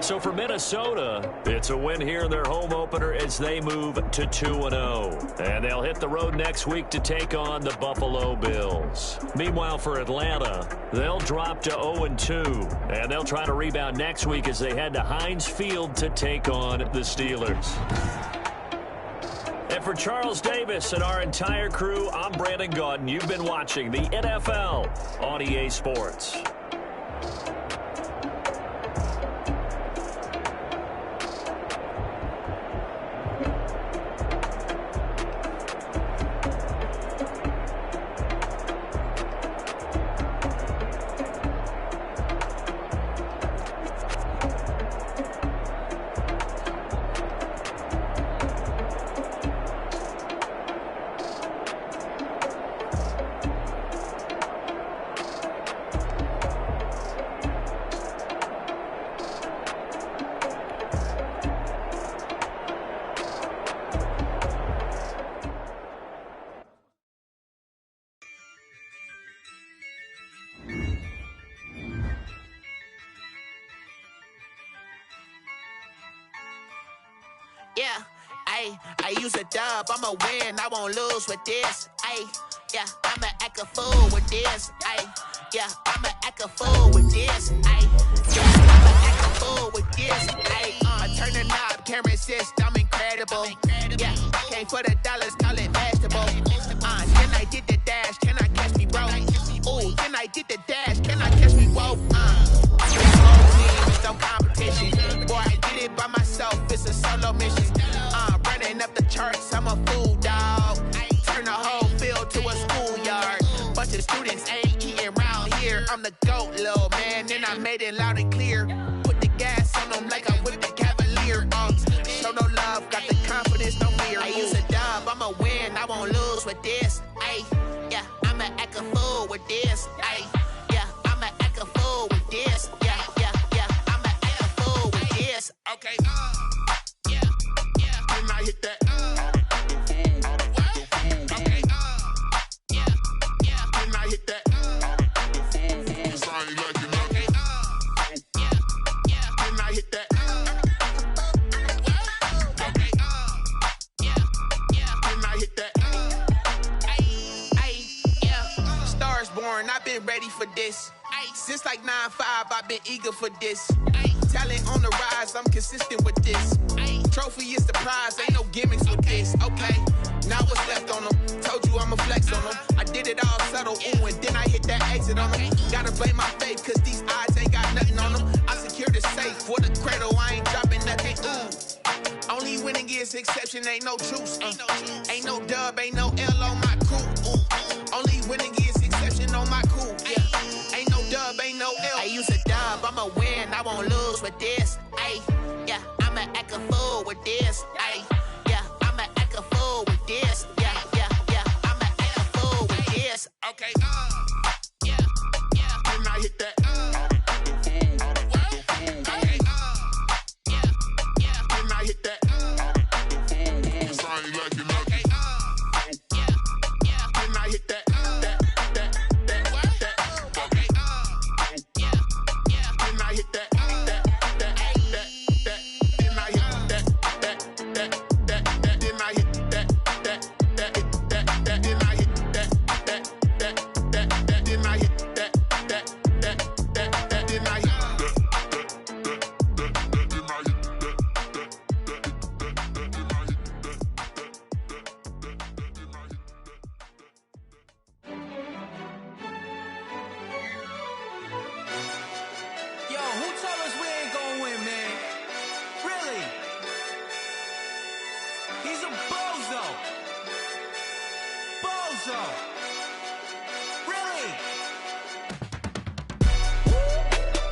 So for Minnesota, it's a win here in their home opener as they move to 2-0. And they'll hit the road next week to take on the Buffalo Bills. Meanwhile, for Atlanta, they'll drop to 0-2. And they'll try to rebound next week as they head to Heinz Field to take on the Steelers. And for Charles Davis and our entire crew, I'm Brandon Gaudin. You've been watching the NFL on EA Sports. Yeah, I use a dub, I'ma win, I won't lose with this. Yeah, I'ma act a fool with this. Yeah, I'ma act a fool with this. Yeah, I'ma act a fool with this. I turn the knob, can't resist, I'm incredible. Yeah, came for the dollars, call it vegetable. Then I did the dash, can I catch me, bro? Ooh, then I did the dash, can I catch me, whoa? It's no competition. Boy, I did it by myself, it's a solo mission. Running up the charts, I'm a fool, dog. Turn the whole field to a schoolyard. Bunch of students ain't eating round here. I'm the GOAT, little man, and I made it loud and clear. Put the gas on them like I'm with the Cavalier. Show no love, got the confidence, no fear. I use a dub, I'ma win, I won't lose with this. Yeah, I'ma act a fool with this. Yeah, I'ma act a fool with this. Yeah, I'ma act a fool with this. Okay, yeah, when I hit that. Okay, yeah, when I hit that. When I hit that. I've been ready for this. Since like 9-5, I've been eager for this. Talent on the rise, I'm consistent with this. Trophy is the prize, ain't no gimmicks with this. Okay, now what's left on them? Told you I'ma flex on them. I did it all subtle, ooh, and then I hit that exit on them. Gotta blame my faith, cause these odds ain't got nothing on them. I secured the safe for the cradle, I ain't dropping nothing, ooh. Only winning is exception, ain't no truce. Ain't no dub, ain't no L on my crew. Ooh. Only winning is exception on my crew. Yeah, ain't no dub, ain't no L. I use a dub, I'ma win, I won't lose with this. Yeah, I'ma act a fool with this. Yeah, I'ma act a fool with this. Yeah, I'ma act a fool with this. Okay, yeah, when I hit that. Okay, yeah, when I hit that.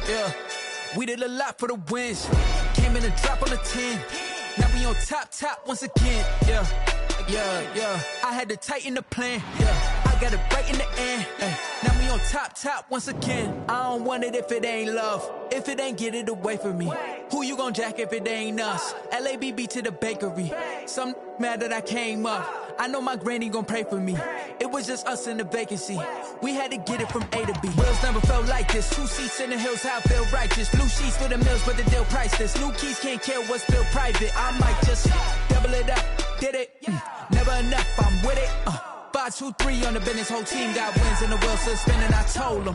Yeah, we did a lot for the wins. Came in and dropped on the 10. Now we on top once again. Yeah. I had to tighten the plan. Yeah. I I got it right in the end. Now we on top once again. I don't want it if it ain't love. If it ain't, get it away from me. Who you gon' jack if it ain't us? LABB to the bakery. Some mad that I came up. I know my granny gon' pray for me. It was just us in the vacancy. We had to get it from A to B. Wheels never felt like this. 2 seats in the hills, how I feel righteous. Blue sheets for the mills, but the deal priceless. New keys can't care what's still private. I might just double it up. Did it? Never enough, I'm with it. 5, 2, 3 on the business. Whole team got wins and the wheels still spinning. I told them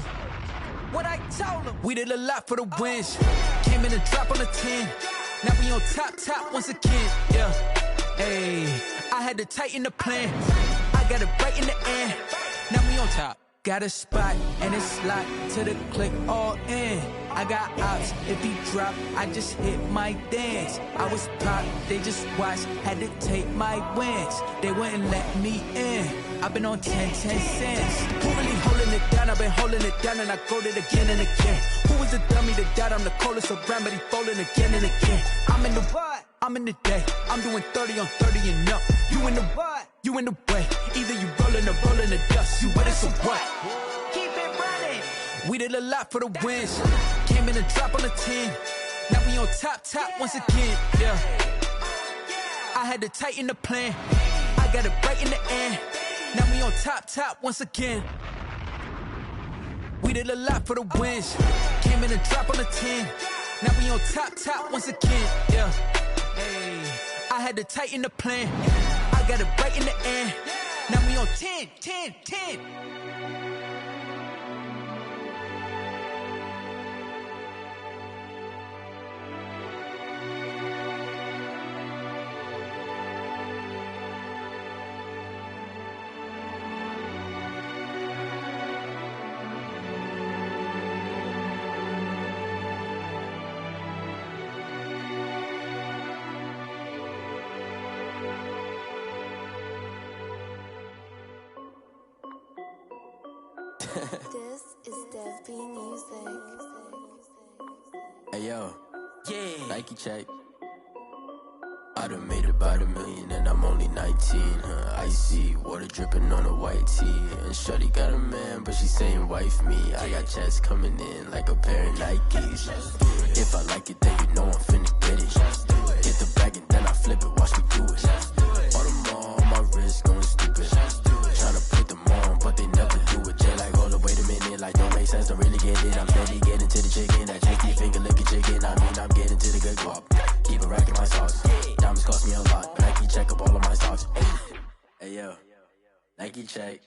what I told them. We did a lot for the wins. Came in and drop on the 10. Now we on top once again. Yeah. Hey, I had to tighten the plan. I got it right in the end. Now we on top. Got a spot and it's locked to the click all in. I got ops, if he drop, I just hit my dance. I was pop, they just watched, had to take my wins. They wouldn't let me in. I've been on 10 cents. Who really holding it down? I've been holding it down and I go it again and again. Who was the dummy that died? I'm the coldest around, but he falling again and again. I'm in the what? I'm in the day. I'm doing 30 on 30 and up. You in the what? You in the way. Either you rolling or rolling the dust. You with us or what? Keep it running. We did a lot for the wins. Came in and drop on the 10. Now we on top once again. Yeah. I had to tighten the plan. I got it right in the end. Now we on top once again. We did a lot for the wins. Came in and drop on the 10. Now we on top once again. Yeah. Hey, I had to tighten the plan. I got it right in the end. Now we on 10. This is Dev B Music. Hey yo, Yeah. Nike check. I done made about $1 million and I'm only 19. Icy water dripping on a white tee. And shorty got a man, but she saying wife me. I got checks coming in like a pair of Nikes. If I like it, then you know I'm finna get it. Get the bag and then I flip it, watch me do it. All them on my wrist going stupid. Tryna put them on, but they never do it. Jay like, hold up, wait a minute, like don't make sense, don't really get it. I'm steady getting to the chicken, that tricky finger licking chicken. I mean, I'm getting to the good guap. Keep a rack in my sauce. Diamonds cost me a lot, but Nike check up all of my stocks. Hey yo, Nike check.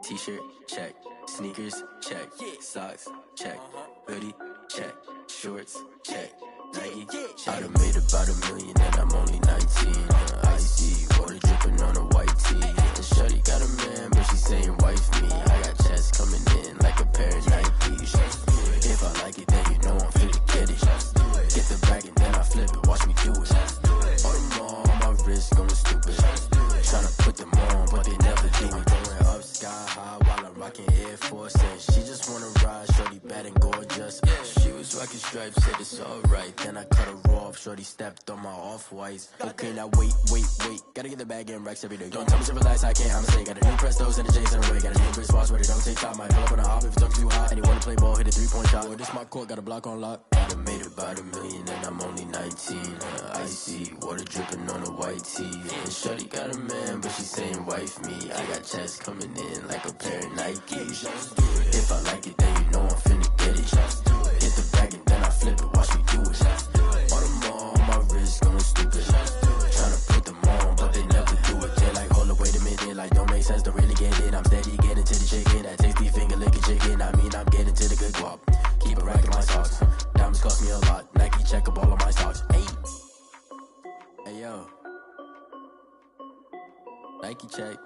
T-shirt check. Sneakers check. Socks check. Hoodie check. Shorts check. Nike. I done made about $1 million and I'm only 19. Icy water dripping on a white tee. And shorty got a man, but she saying wife me. I got checks coming in like a pair of Nikes. If I like it, then you know I'm finna get it. Get the bag and then I flip it, watch me do it. All them on my wrist going stupid. Tryna put them on, but they never do it. Going up sky high while I'm rocking Air Force. And she just wanna ride, shorty bad and gorgeous. She was rocking stripes, said it's alright. Then I cut her off, shorty stepped on my off-whites. Okay, now wait. Gotta get the bag and racks every day. Don't tell me to relax, I can't, I'ma say. Got a new Prestos and a J's in a way. Got a new Chris Foss, but it don't take time. Might pull up on a hop if it talks too hot. And you wanna play ball, hit a 3-point shot. Or this my court, got a block on lock. I done made about $1 million and I'm only 19. Icy water dripping on a white tee. And shorty got a man, but she saying wife me. I got checks coming in like a pair of Nikes. If I like it, then you know I'm finna get it. Hit the bag and then I flip it, watch me do it. All them on my wrist going stupid. Tryna put them on, but they never do it. They like, hold up, wait a minute, like don't make sense, don't really get it. I'm steady getting to the chicken, that tasty finger licking chicken. I mean, I'm getting to the good guap. Keep a rack in my socks. Diamonds cost me a lot. Nike check up all of my stocks. Hey yo, Nike check.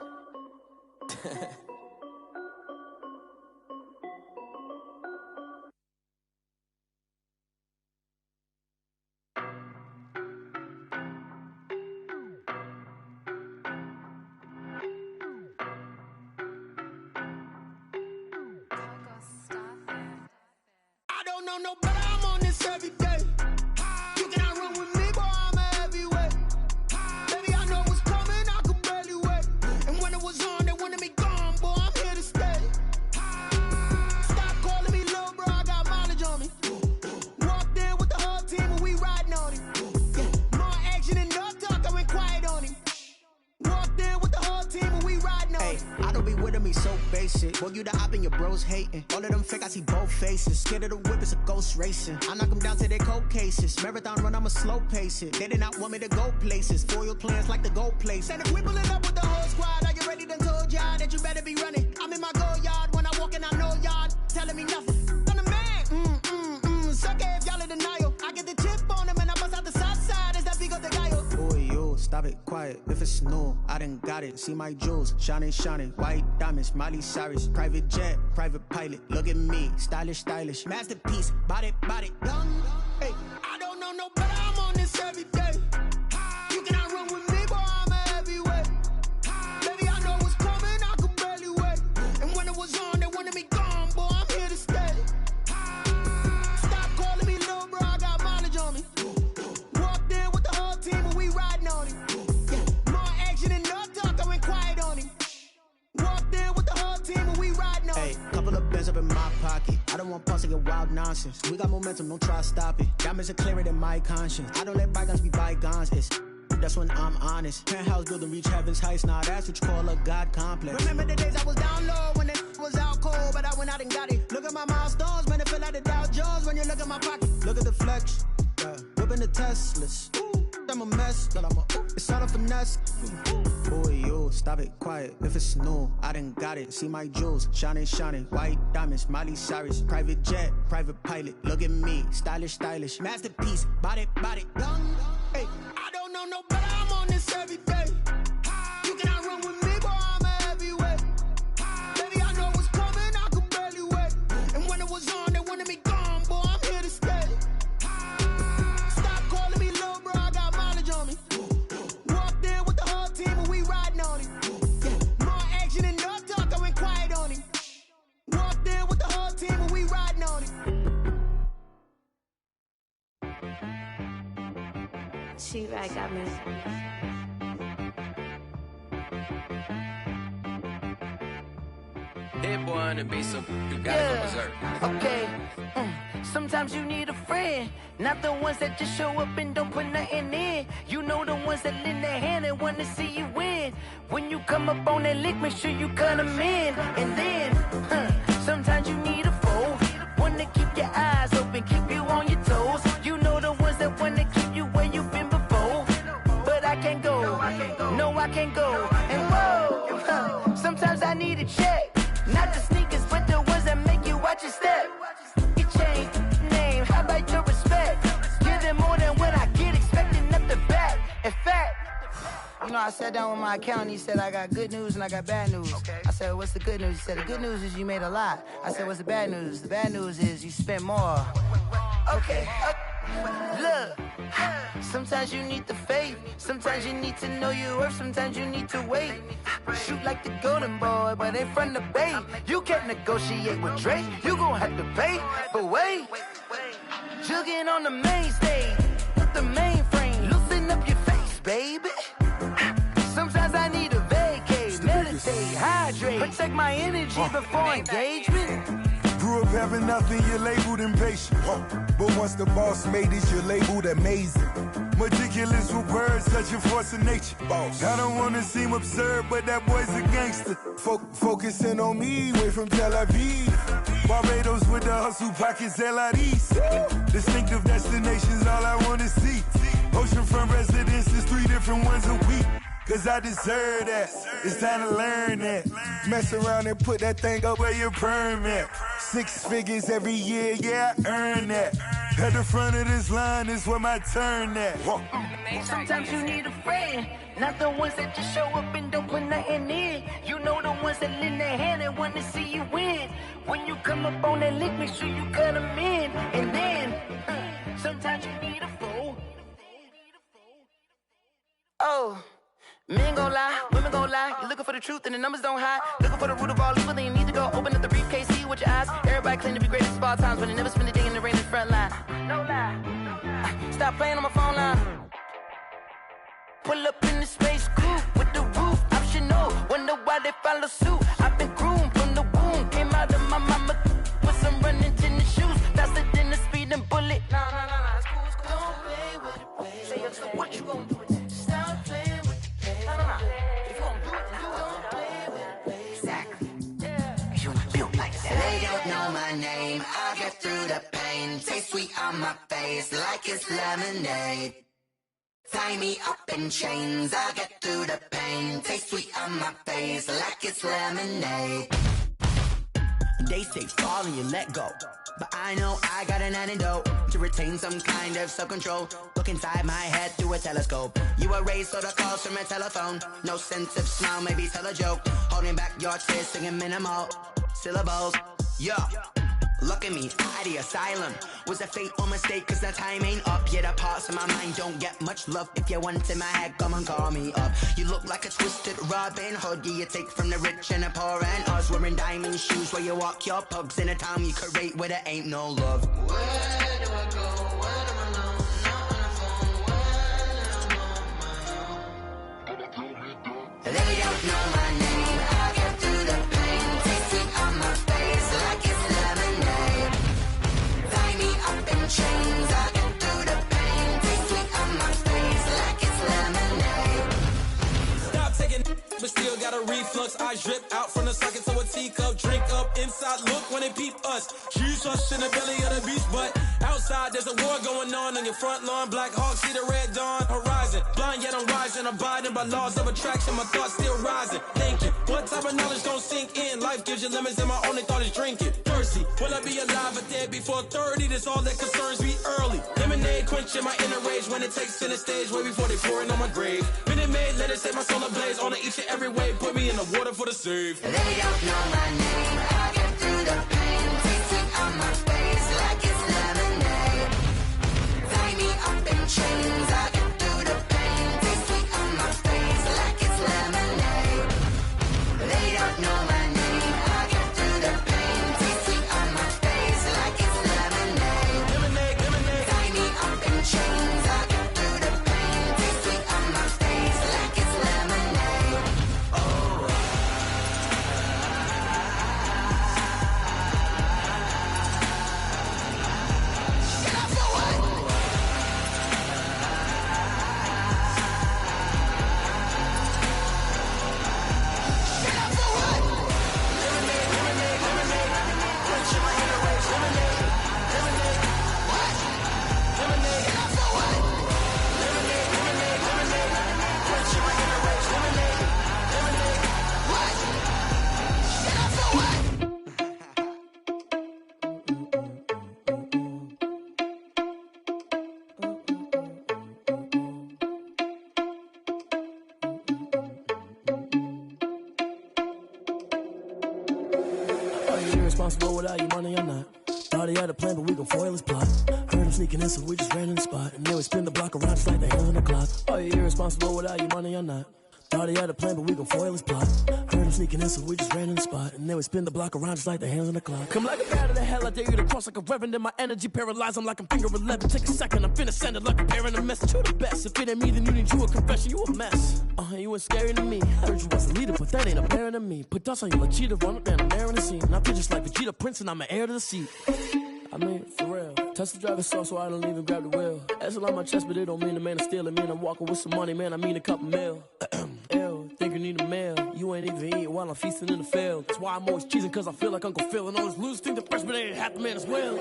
I don't know no better, I'm on this every day. You cannot run with me, boy, I'm a heavyweight. Baby, I know what's coming, I could barely wait. And when it was on, they wanted me gone, boy, I'm here Boy, you the op and your bros hating. All of them fake, I see both faces. Scared of the whip, it's a ghost racing. I knock them down to their cold cases. Marathon run, I'ma slow pace it. They did not want me to go places. Foil plans like the gold place. And if we pulling up with the whole squad, are you ready? Done told y'all that you better be running. I'm in my go yard. When I walk in, I know y'all telling me nothing. I'm the man. Suck it if y'all in denial. I get the chip on them and I bust out the south side. Is that big of the guy? Boy, yo, stop it, quiet. If it's new, I done got it. See my jewels, shining, white diamonds, Miley Cyrus, private jet, private pilot. Look at me, stylish, masterpiece, body, young. Hey, I don't know no better. I'm on this every day. You cannot run with me, boy. I'm a heavyweight. Baby, I know what's coming. I could barely wait. And when it was on, they wanted me gone, boy. I'm here to stay. Stop calling me little bro. I got mileage on me. Walked in with the whole team and we riding on it. More action and no talk. I went quiet on him. Walked in with the whole team and we riding on it. Hey, couple of bands up in my pocket. I don't want pulse to get wild nonsense. We got momentum, don't try to stop it. Diamonds are clearer than my conscience. I don't let bygones be bygones. That's when I'm honest. Penthouse building, reach heaven's heights. Now that's what you call a God complex. Remember the days I was down low when it was out cold, but I went out and got it. Look at my milestones, man, it feel like the Dow Jones when you look at my pocket. Look at the flex, whipping the Teslas. I'm a mess, girl, it's all a finesse. Boy, yo, stop it, quiet. If it's new, I done got it. See my jewels, shining, white diamonds, Miley Cyrus, private jet, private pilot. Look at me, stylish, masterpiece, body, young. Hey, I don't know no better. I'm on this every day. You cannot run with me, boy. I'm a heavyweight. Baby, I know what's coming. I could barely wait. And when it was on, they wanted me gone, boy. I'm here to stay. Stop calling me little bro. I got mileage on me. Walked in with the whole team and we riding on it. More action and no talk. I went quiet on him. Walked in with the whole team and we riding on it. She right got me. That boy on the beat, so you gotta go berserk. Okay. Sometimes you need a friend, not the ones that just show up and don't put nothing in. You know the ones that lend their hand and want to see you win. When you come up on that lick, make sure you cut them in. And then, sometimes you need a foe, one to keep your eyes open, keep you on your toes. You know the ones that want to keep you where you've been before. But I can't go, no I can't go. And whoa, sometimes I need a check, not the sneakers, but the ones that make you watch your step. You change name, how about your respect? Give them more than what I get, expecting nothing back. In fact, you know, I sat down with my accountant, he said, I got good news and I got bad news. I said, what's the good news? He said, the good news is you made a lot. I said, what's the bad news? The bad news is you spent more. Okay. Look, sometimes you need the faith, sometimes you need to know your worth, sometimes you need to wait. Shoot like the golden boy, but in front of the bay. You can't negotiate with Drake, you gon' have to pay. But wait, jugging on the main stage with the mainframe, loosen up your face, baby. Sometimes I need a vacate, meditate, hydrate, protect my energy before engagement. Grew up having nothing, you're labeled impatient. But once the boss made it, you're labeled amazing. Meticulous with words, such a force of nature. I don't wanna seem absurd, but that boy's a gangster. Focusing on me, way from Tel Aviv. Barbados with the hustle pockets, LIDs. Distinctive destinations, all I wanna see. Oceanfront residences, 3 different ones a week. Cause I deserve that, it's time to learn that. Mess around and put that thing up where your permit. 6 figures every year, yeah, I earn that. At the front of this line is where my turn at. Sometimes you need a friend, not the ones that just show up and don't put nothing in. You know the ones that lend their hand and want to see you win. When you come up on that lick, make sure you cut them in. And then, sometimes you need a foe. Oh. Men gon' lie, women gon' lie. You're looking for the truth and the numbers don't hide. Looking for the root of all evil, then you need to go open up the briefcase, see with your eyes. Everybody claim to be greatest of all times, but they never spend a day in the rain in the front line. No lie. Stop playing on my phone line. Pull up in the space coupe with the roof optional. Wonder why they follow suit. I've been groomed from the womb. Came out of my mama with some running tennis shoes. Faster than the speeding bullet. Nah, it's cool, it's cool. Don't play with it, baby. Say so what you gon' do with it? Stop playing with it. If you gon' do it, then don't play with it, baby. Exactly. Yeah. You know my name. I'll get through the pain. Taste sweet on my face like it's lemonade. Tie me up in chains. I'll get through the pain. Taste sweet on my face like it's lemonade. They say fall and you let go, but I know I got an antidote to retain some kind of self-control. Look inside my head through a telescope. You erase all the calls from a telephone. No sense of smile, maybe tell a joke. Holding back your tears, singing minimal syllables. Yeah, look at me, out the asylum. Was a fate or mistake, cause the time ain't up. Yet the parts of my mind don't get much love. If you want in my head, come and call me up. You look like a twisted Robin Hood. Yeah, you take from the rich and the poor and us. Wearing diamond shoes where you walk your pugs in a town you create where there ain't no love. Where do I go? Where am I alone? Not on the phone. When I'm on my own. They don't know my name. I get through the pain. Taste sweet on my face like it's lemonade. Tie me up in chains. I get through the pain. Taste sweet on my face like it's lemonade. Stop taking, but still got a reflux. I drip out from the socket to a teacup. Drink up inside, look when they peep us. Shoes us in the belly of the beach, but outside there's a war going on your front lawn. Black Hawk see the red dawn horizon. Blind yet I'm rising, abiding by laws of attraction. My thoughts still rising. Thinking, what type of knowledge don't sink in? Life gives you limits and my only thought is drinking. Thirsty, will I be alive or dead before 30? That's all that concerns me early. Lemonade quenching my inner rage when it takes center stage way before they pour it on my grave. Minute Maid, let it set my soul ablaze. On each and every way, put me in the water for the save. They don't know my name. I get through the pain. Taste sweet on my face like it's lemonade. Tie me up in chains. I get through the pain. Taste sweet on my face like it's lemonade. They don't know my name. I get through the pain. Taste sweet on my face like it's lemonade. Lemonade, lemonade. Tie me up in chains. I get through the pain. Taste sweet on my face like it's lemonade. Oh. Are you irresponsible without your money or not? Thought he had a plan, but we gon' foil his plot. Heard him sneaking in, so we just ran in the spot. And then we spin the block around just like the hands on the clock. Are you irresponsible without your money or not? Thought he had a plan, but we gon' foil his plot. Heard him sneaking in, so we just ran in the spot. And then we spin the block around just like the hands on the clock. Come like a bat of the hell, I dare you to cross like a reverend. And my energy paralyzed, I'm like I'm finger 11. Take a second, I'm finna send it like a parent a message. You the best, if it ain't me, then you need you a confession. You a mess, you ain't scary to me. I heard you was a leader, but that ain't apparent to me. Put dust on you like cheetah, run up down the air in the scene. And I feel just like Vegeta Prince, and I'm an heir to the seat. I mean, for real. Touch the driver's soft so I don't even grab the wheel. S on my chest, but it don't mean the man is stealing. Mean I'm walking with some money, man, I mean a couple mil. Ew, think you need a meal. You ain't even eating while I'm feasting in the field. That's why I'm always cheesing, cause I feel like Uncle Phil. And all this loose think the freshman ain't half the man as well.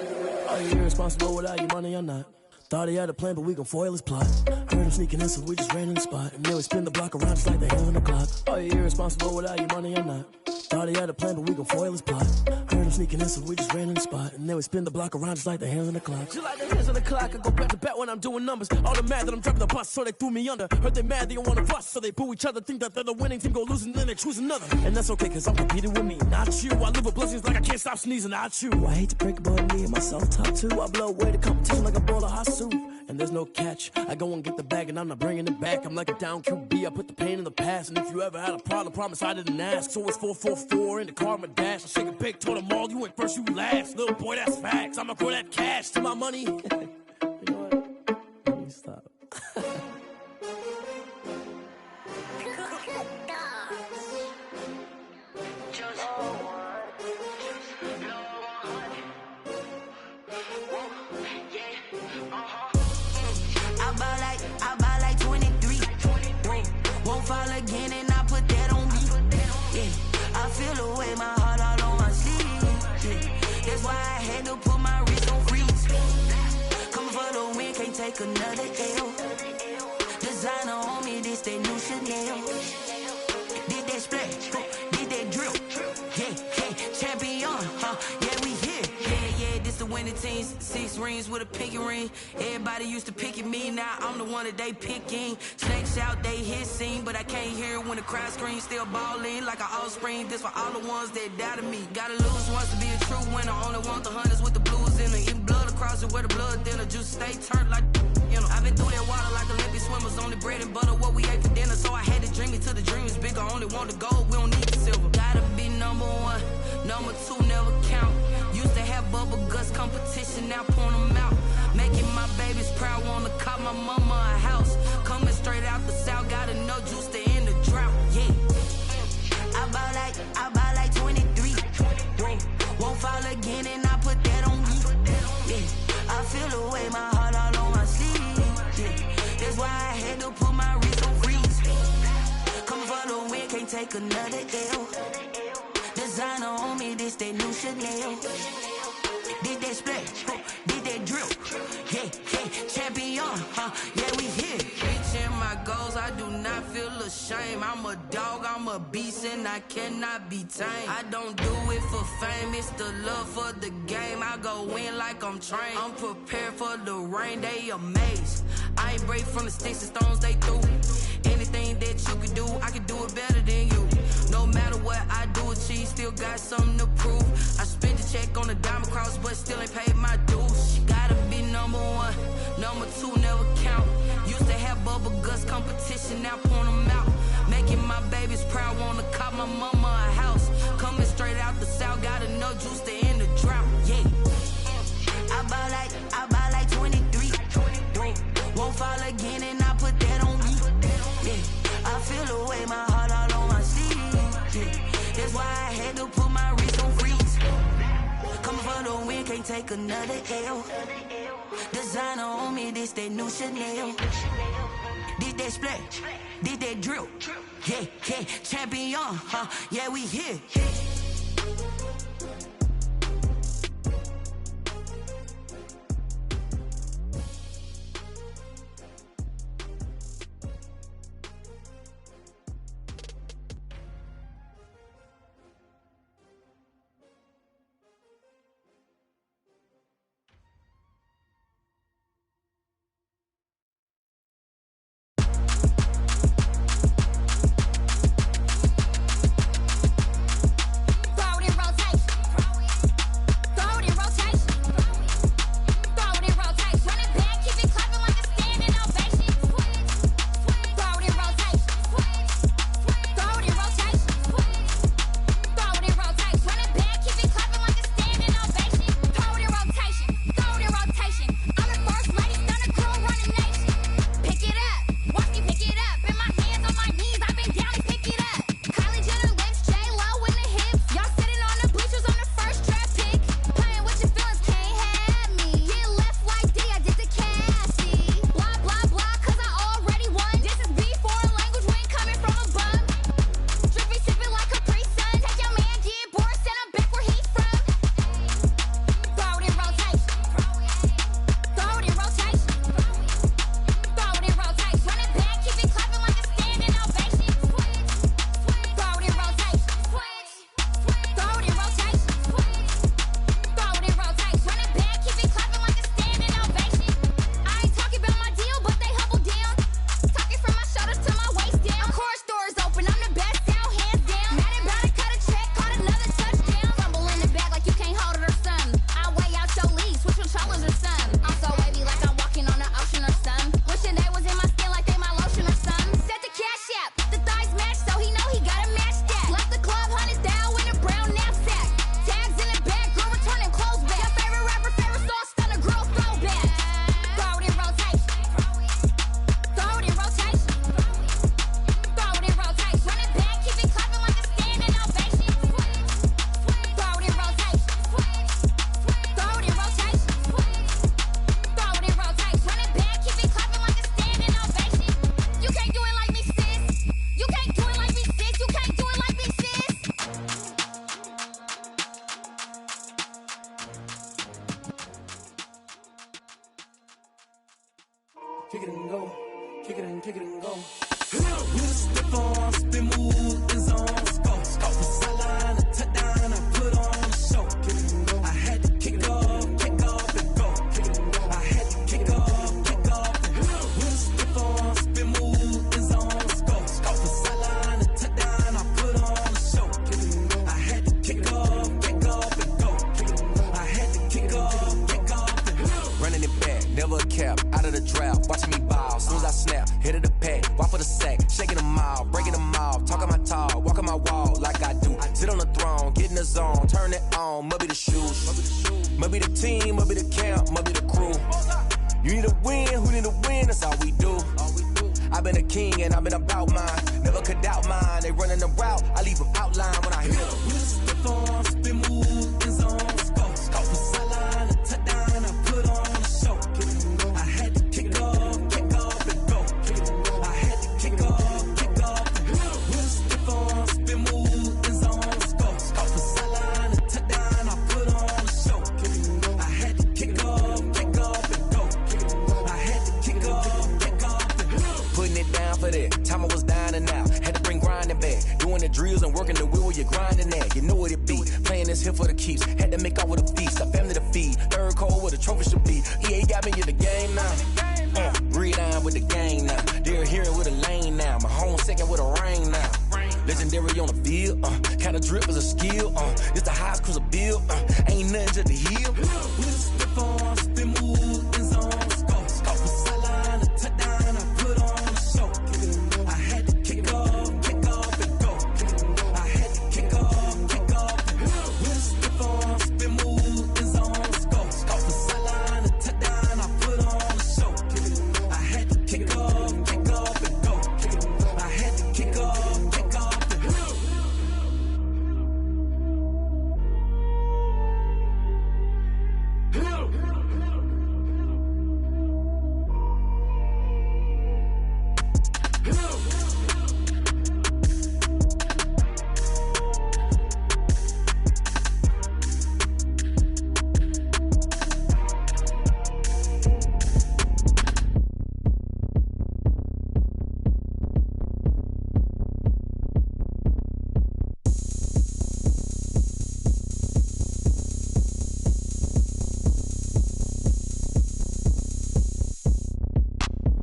Are you irresponsible without your money or not? Thought he had a plan, but we gon' foil his plot. Heard him sneaking in, so we just ran in the spot. And then we spin the block around just like the hands on the clock. Are you irresponsible without your money or not? Thought he had a plan, but we gon' foil his plot. Heard him sneaking in, so we just ran in the spot. And then we spin the block around just like the hands on the clock. Just like the hands on the clock, I go back to back when I'm doing numbers. All the mad that I'm driving the bus, so they threw me under. Heard they mad, they don't wanna bust, so they boo each other. Think that they're the winning team, go losing, then they choose another. And that's okay, cause I'm competing with me, not you. I live with blessings like I can't stop sneezing, not you. I hate to break it, but me and myself top two. I blow away the competition like a bowl of hot soup. And there's no catch. I go and get the bag and I'm not bringing it back. I'm like a down QB, I put the pain in the past. And if you ever had a problem, promise I didn't ask. So it's 444 in the car, my dash. I shake a big, told them all, you went first, you last. Little boy, that's facts. I'ma throw that cash to my money. You know what? Let me stop. I buy like 23. Won't fall again and I put that on me. Yeah, I feel the way my heart all on my sleeve. Yeah, That's why I had to put my wrist on freeze. Coming for the win, can't take another L. Designer on me, this that new Chanel. Did that splash, did that drill. Yeah, champion, yeah, we here. Yeah, this the winning teams. 6 rings with a pinky ring. Everybody used to pick at me, now I'm the one that they picking. Snakes out, they hit scene, but I can't hear it when the crowd screams. Still ballin' like an offspring. This for all the ones that doubted me. Gotta lose once to be a true winner. Only want the hunters with the blues in it. Eating blood across it where the blood thinner. Juice stay turned like, you know. I've been through that water like Olympic swimmers. Only bread and butter, what we ate for dinner. So I had to dream it till the dream is bigger. Only want the gold, we don't need the silver. Gotta be number 1, number 2 never count. Used to have bubble guts competition, now point them out. Making my babies proud, wanna cop my mama a house. Coming straight out the south, gotta know juice to end the drought. Yeah, I buy like 23. Won't fall again, and I put that on me. Yeah, I feel the way, my heart all on my sleeve. Yeah, that's why I had to put my wrist on freeze. Coming for the win, can't take another L. Designer on me, this that new Chanel. Did that splash, did that drill. Yeah, champion, yeah, we here. Reaching my goals, I do not feel ashamed. I'm a dog, I'm a beast, and I cannot be tamed. I don't do it for fame, it's the love for the game. I go in like I'm trained. I'm prepared for the rain, they amazed. I ain't break from the sticks and stones they threw. Anything that you could do, I can do it better than you. No matter what I do, achieve, still got something to prove. I spent the check on the diamond cross, but still ain't paid my dues. Gotta be number 1, number 2 never count. Used to have bubble guts competition, now point them out. Making my babies proud, wanna cop my mama a house. Coming straight out the south, gotta know juice to end the drought. Yeah, I buy like 23. Won't fall again, and I put that on me. Yeah, I feel the way, my heart all on my sleeve. Yeah, that's why I had to put my wrist on freeze. Coming for the win, can't take another L. Designer on me, this that new Chanel. Did that splash, did that drill. Yeah, champion, yeah, we here. kick it and go, kick it and go. With a stiff on, spin move, in zone, scope. From sideline to touchdown, I put on a show. I had to kick off and go. I had to kick off and go. With a stiff on, spin move, in zone, scope. From sideline to touchdown, I put on a show. I had to kick off and go. I had to kick off and go. Running it back, never a cap, out of the drought, watching me ball. Soon as I snap, hit of the pack, walk for the sack, shaking them out, breaking them off, talking my talk, walking my wall like I do. Sit on the throne, get in the zone, turn it on, must be the shoes, must be the team, must be the camp, must be the crew. You need a win, who need a win, that's all we do. I've been a king and I've been about mine, never could doubt mine. They running the route, I leave them outline when I hit them. With a stiff on, spin move, in zone, scope. From sideline to touchdown, I put on a show. I had to kick off and go. I had to kick off. With a stiff on, spin move, in zone, scope. From sideline to touchdown, I put on a show. I had to kick off and go. I had to kick off and go. Putting it down for that, time I was dying and out, had to bring grinding back, doing the drills and working the wheel where you're grinding at, you know what it be, playing this here for the keeps, had to make off with a feast, a family to feed, third cold where the trophy should be, EA got me in the game now, breathe on with the game now, they're hearing with a lane now, my home second with a rain now, legendary on the field, kinda drip is a skill, it's the highest cruiser bill, ain't nothing just the heel. With a stiff on, spin move, in zone, scope. From sideline to touchdown, I put on a show. I had to kick off and go. I had to kick off and go. With a stiff on, spin move, in zone, scope. From sideline to touchdown, I put on a show. I had to kick off and go. I had to kick off and go.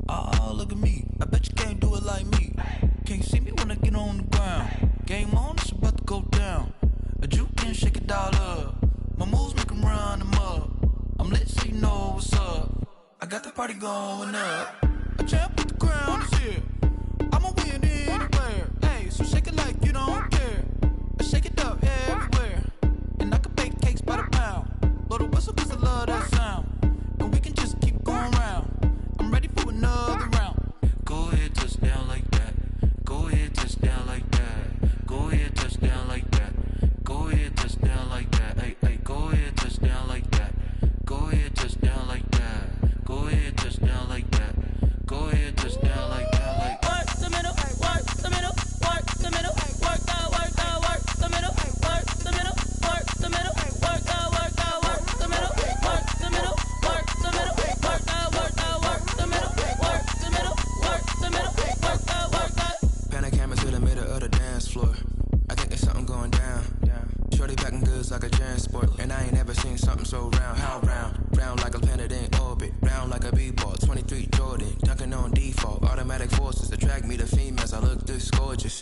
Oh, look at me. I bet you can't do it like me. Can't see me when I get on the ground. Game on, it's about to go down. A juke and shake it all up. My moves make 'em run them up. I'm lit so you know what's up. I got the party going up. A champ with the crown is here. I'ma win anywhere. Hey, so shake it like you don't care. I shake it up everywhere. And I can bake cakes by the pound. Blow the whistle 'cause I love that sound. And we can just keep going round. I'm ready for another round. Go ahead, touch down like that. Go ahead, touch down like that. Go ahead, touch down like that. Go ahead, touch down like that. Hey, hey, go ahead, touch down like that. Go ahead, touch down like that. Go ahead, touch down like that. Go ahead, touch down like that. Like work the middle, work the middle, work the middle, work out, work the middle, work the middle, work the middle, work out, work the middle, work the middle, work the middle, work out, work the middle, work the middle, work the middle, work out. Pan a camera to the middle of the dance floor. I think there's something going down. Shorty packing goods like a transport, and I ain't never seen something so round. How round? Round like a planet in orbit, round like a b-ball. 23 Jordan, dunking on default. Automatic forces attract me to females. I look this gorgeous.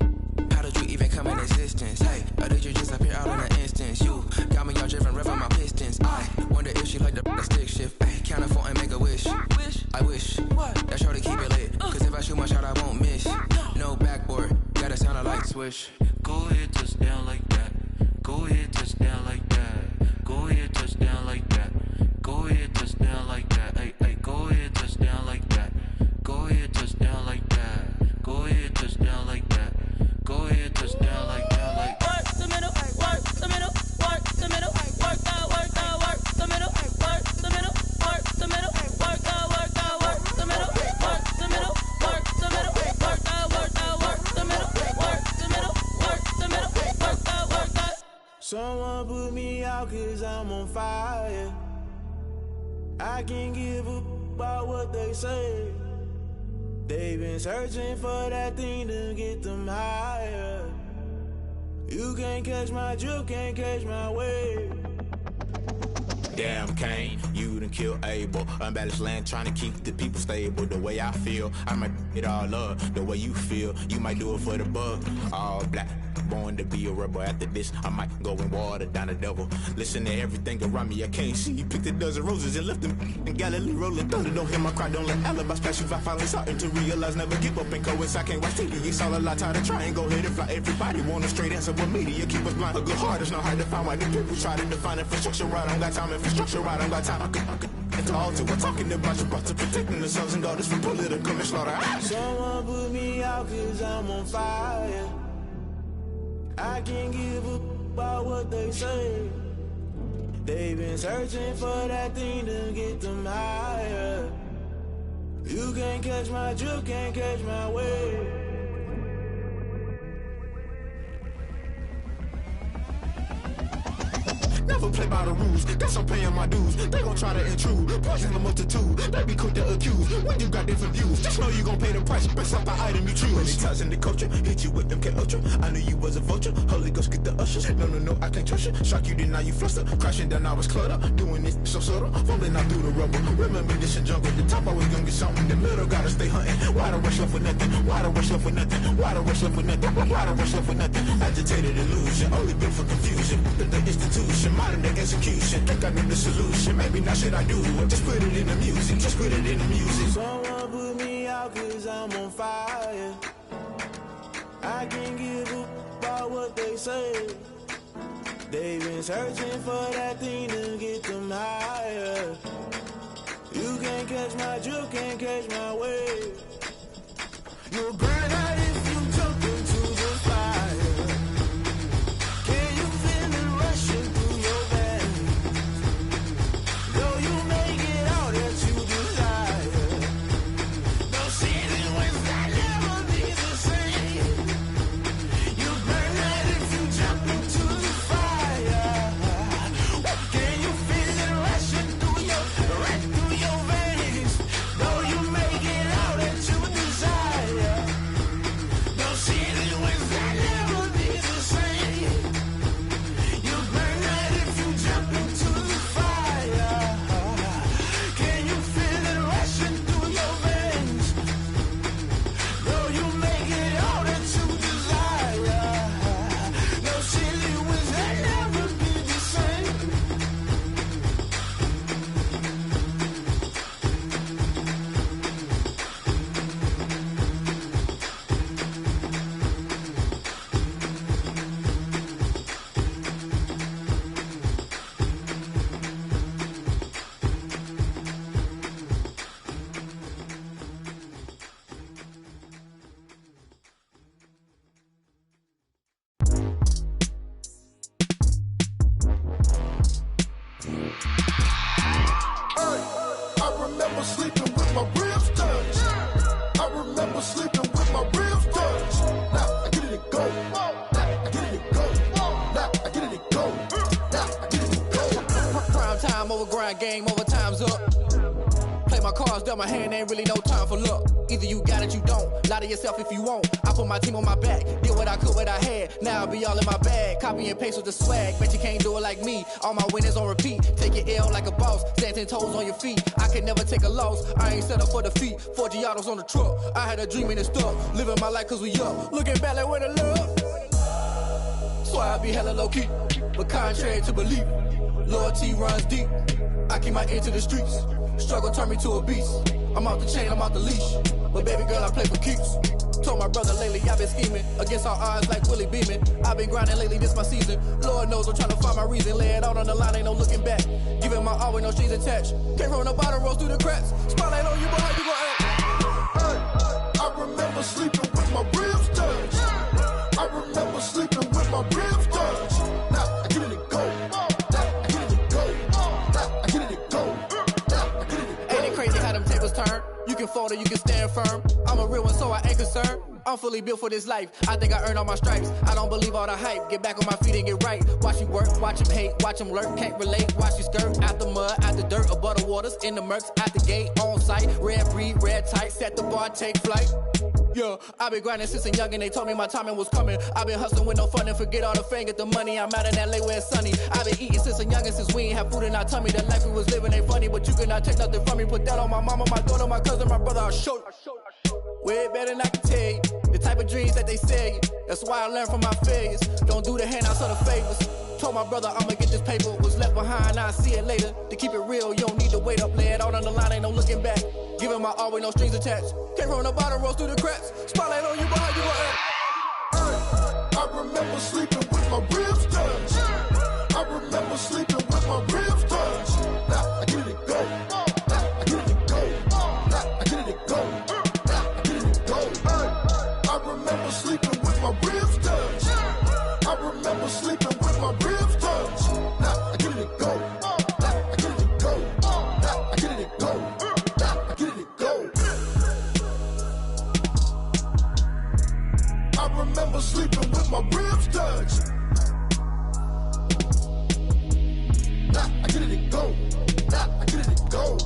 How did you even come in existence? Hey, or did you just appear out in an instance? You got me all driven, revving my pistons. I wonder if she like the stick shift. Ay, count a four and make a wish. I wish that shorty keep it lit. 'Cause if I shoot my shot, I won't miss. No backboard, gotta sound a light switch. go ahead, touch down like that. Go ahead, touch down like that. Go ahead, touch down like that. Go ahead, touch down like that. Hey, hey, go ahead, touch down like that. Go ahead, touch down like that. Go ahead, touch down like that. Go ahead, touch down like that. Like work the middle, work the middle, work the middle, work out, work the middle, work the middle, work the middle, work out, work the middle, work the middle, work the middle, work out, work the middle, work the middle, work the middle, work out. Someone put me out 'cause I'm on fire. I can't give a about what they say. They been searching for that thing to get them higher. You can't catch my drift, can't catch my wave. Damn Kane, you done killed Abel. Unbalanced land trying to keep the people stable. The way I feel, I might it all up. The way you feel, you might do it for the bug. All black, born to be a rebel. After this, I might go and water down the devil. Listen to everything around me, I can't see. Picked a dozen roses and left them in Galilee rolling thunder. Don't hear my cry, don't let alibis pass you. I finally starting to realize, never give up and coincide. I can't watch TV, it's all a lot. Tired of trying, go ahead and fly. Everybody want a straight answer, but media keep us blind. A good heart is not hard to find. Why the people try to define infrastructure right? I don't got time, infrastructure right, I don't got time. I could it's all to we're talking about you, about to protecting the sons and daughters from political manslaughter. Someone put me out cause I'm on fire. I can't give up about what they say. They've been searching for that thing to get them higher. You can't catch my drift, can't catch my wave. Never play by the rules, guess I'm paying my dues. They gon' try to intrude, poison the multitude. They be quick to accuse, when you got different views. Just know you gon' pay the price, based off the item you choose. Many times in the culture, hit you with MK Ultra. I knew you was a vulture, Holy Ghost get the ushers. No, I can't trust you. Shock you, then now you fluster. Crashing down, I was cluttered. Doing this so subtle, fumbling out through the rubble. Remember this in jungle, the top always gonna get something. In the middle, gotta stay hunting. Why the rush left with nothing? Why the rush left with nothing? Why the rush left with nothing? Why the rush left with nothing? Agitated illusion, only built for confusion. The institution, modern day execution. Think I know the solution, maybe not should I do it. Just put it in the music, just put it in the music. Someone put me out cause I'm on fire. I can't give up about what they say. They've been searching for that thing to get them higher. You can't catch my drift, can't catch my wave. You'll burn out if you jump into the fire. Can you feel it rushing through your veins? Though you may get all that you desire, no ceiling wins that never be the same. You burn out if you jump into the fire. Can you feel it rushing through your veins? Though you may get all that you desire, no ceiling wins that never be the same. You burn out if you jump into the fire. Can you feel it rushing through your veins? Though you may get all that you desire, no ceiling wins that never be the same. I remember sleeping with my ribs touched. I remember sleeping with my ribs touched. Now I get it and go. Now I get it and go. Now I get it and go. Now I get it and go. Prime time over grind game, overtime's up. Play my cards, dealt my hand, ain't really no time for luck. Either you got it, you don't. Lie to yourself if you won't. I put my team on my back, did what I could, what I had. Now I'll be all in my bag. Copy and paste with the swag. Bet you can't do it like me. All my winners on repeat. Take your L like a boss. Stand 10 toes on your feet. I can never take a loss. I ain't set up for defeat. 4 Giottos on the truck. I had a dream and it stuck. Living my life cause we up. Looking back like where the love. Swear I be hella low key. But contrary to belief, loyalty runs deep. I keep my ear to the streets. Struggle turned me to a beast. I'm out the chain, I'm out the leash. But baby girl, I play for keeps. Told my brother lately, I've been scheming. Against all odds like Willie Beeman. I've been grinding lately, this my season. Lord knows I'm trying to find my reason. Lay it out on the line, ain't no looking back. Giving my all with no strings attached. Came from the bottom, rose through the cracks. Spotlight on you, boy, how you gon' act? I remember sleeping with my ribs touched. I remember sleeping with my ribs touched. Now I get it and go. Now I get it and go. Now I get it and go. Now I get it and go. Ain't it crazy how them tables turn? You can fold or you can stand firm. I'm a real one, so I ain't concerned. I'm fully built for this life. I think I earned all my stripes. I don't believe all the hype. Get back on my feet and get right. Watch you work, watch him hate, watch him lurk. Can't relate, watch you skirt. Out the mud, out the dirt, above the water. quarters, in the Mercs, at the gate, on site. Red breed, red tight, set the bar, take flight. Yeah, I been grinding since a youngin', they told me my timing was coming. I been hustling with no fun and forget all the fame, get the money. I'm out in LA where it's sunny. I been eating since a youngin', since we ain't have food in our tummy. The life we was living ain't funny, but you cannot take nothing from me. Put that on my mama, my daughter, my cousin, my brother, I'll show you. Way better than I can tell you. The type of dreams that they sell you. That's why I learned from my failures. Don't do the handouts or the favors. Told my brother I'ma get this paper. Was left behind, I'll see it later. To keep it real, you don't need to wait up. Lay it out on the line, ain't no looking back. Giving my all with no strings attached. Came from the bottom, rose through the cracks. Spotlight on you, behind you gon' act. I remember sleeping with my ribs touched. I remember sleeping with my ribs touched. Now I get it go. Now I get it go. Now I get it go. Now I get it go. I remember sleeping with my ribs touched. I remember sleeping with my ribs touched. Now I get it go. Now I get it go. Now I get it go. Now I get it go. I remember sleeping with my ribs touched. Now I get it go. Now I get it go.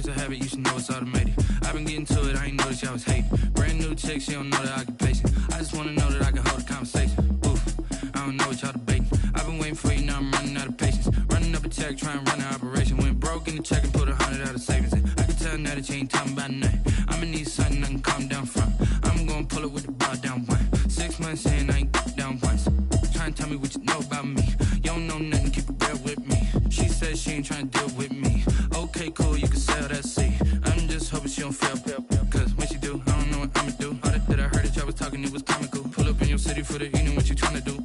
Habit, you should know it's automated. I've been getting to it, I ain't noticed y'all was hating. Brand new chick, she don't know the occupation. I just wanna know that I can hold a conversation. Oof, I don't know what y'all debating. I've been waiting for you, now I'm running out of patience. Running up a check, trying to run an operation. Went broke in the check and put 100 out of savings in. I can tell now that you ain't talking about nothing. I'ma need something I can calm down from. I'm gonna pull it with the bar down one. 6 months in, I ain't down once. Trying to tell me what you know about me. You don't know nothing, keep it real with me. She said she ain't trying to deal with me. Okay, cool, you can sell that seat. I'm just hoping she don't fail. Cause when she do, I don't know what I'ma do. All that I heard that y'all was talking, it was comical. Pull up in your city for the evening, what you trying to do?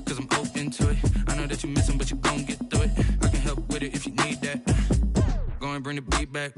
Cause I'm open to it. I know that you missing, but you gon' get through it. I can help with it if you need that. Go and bring the beat back.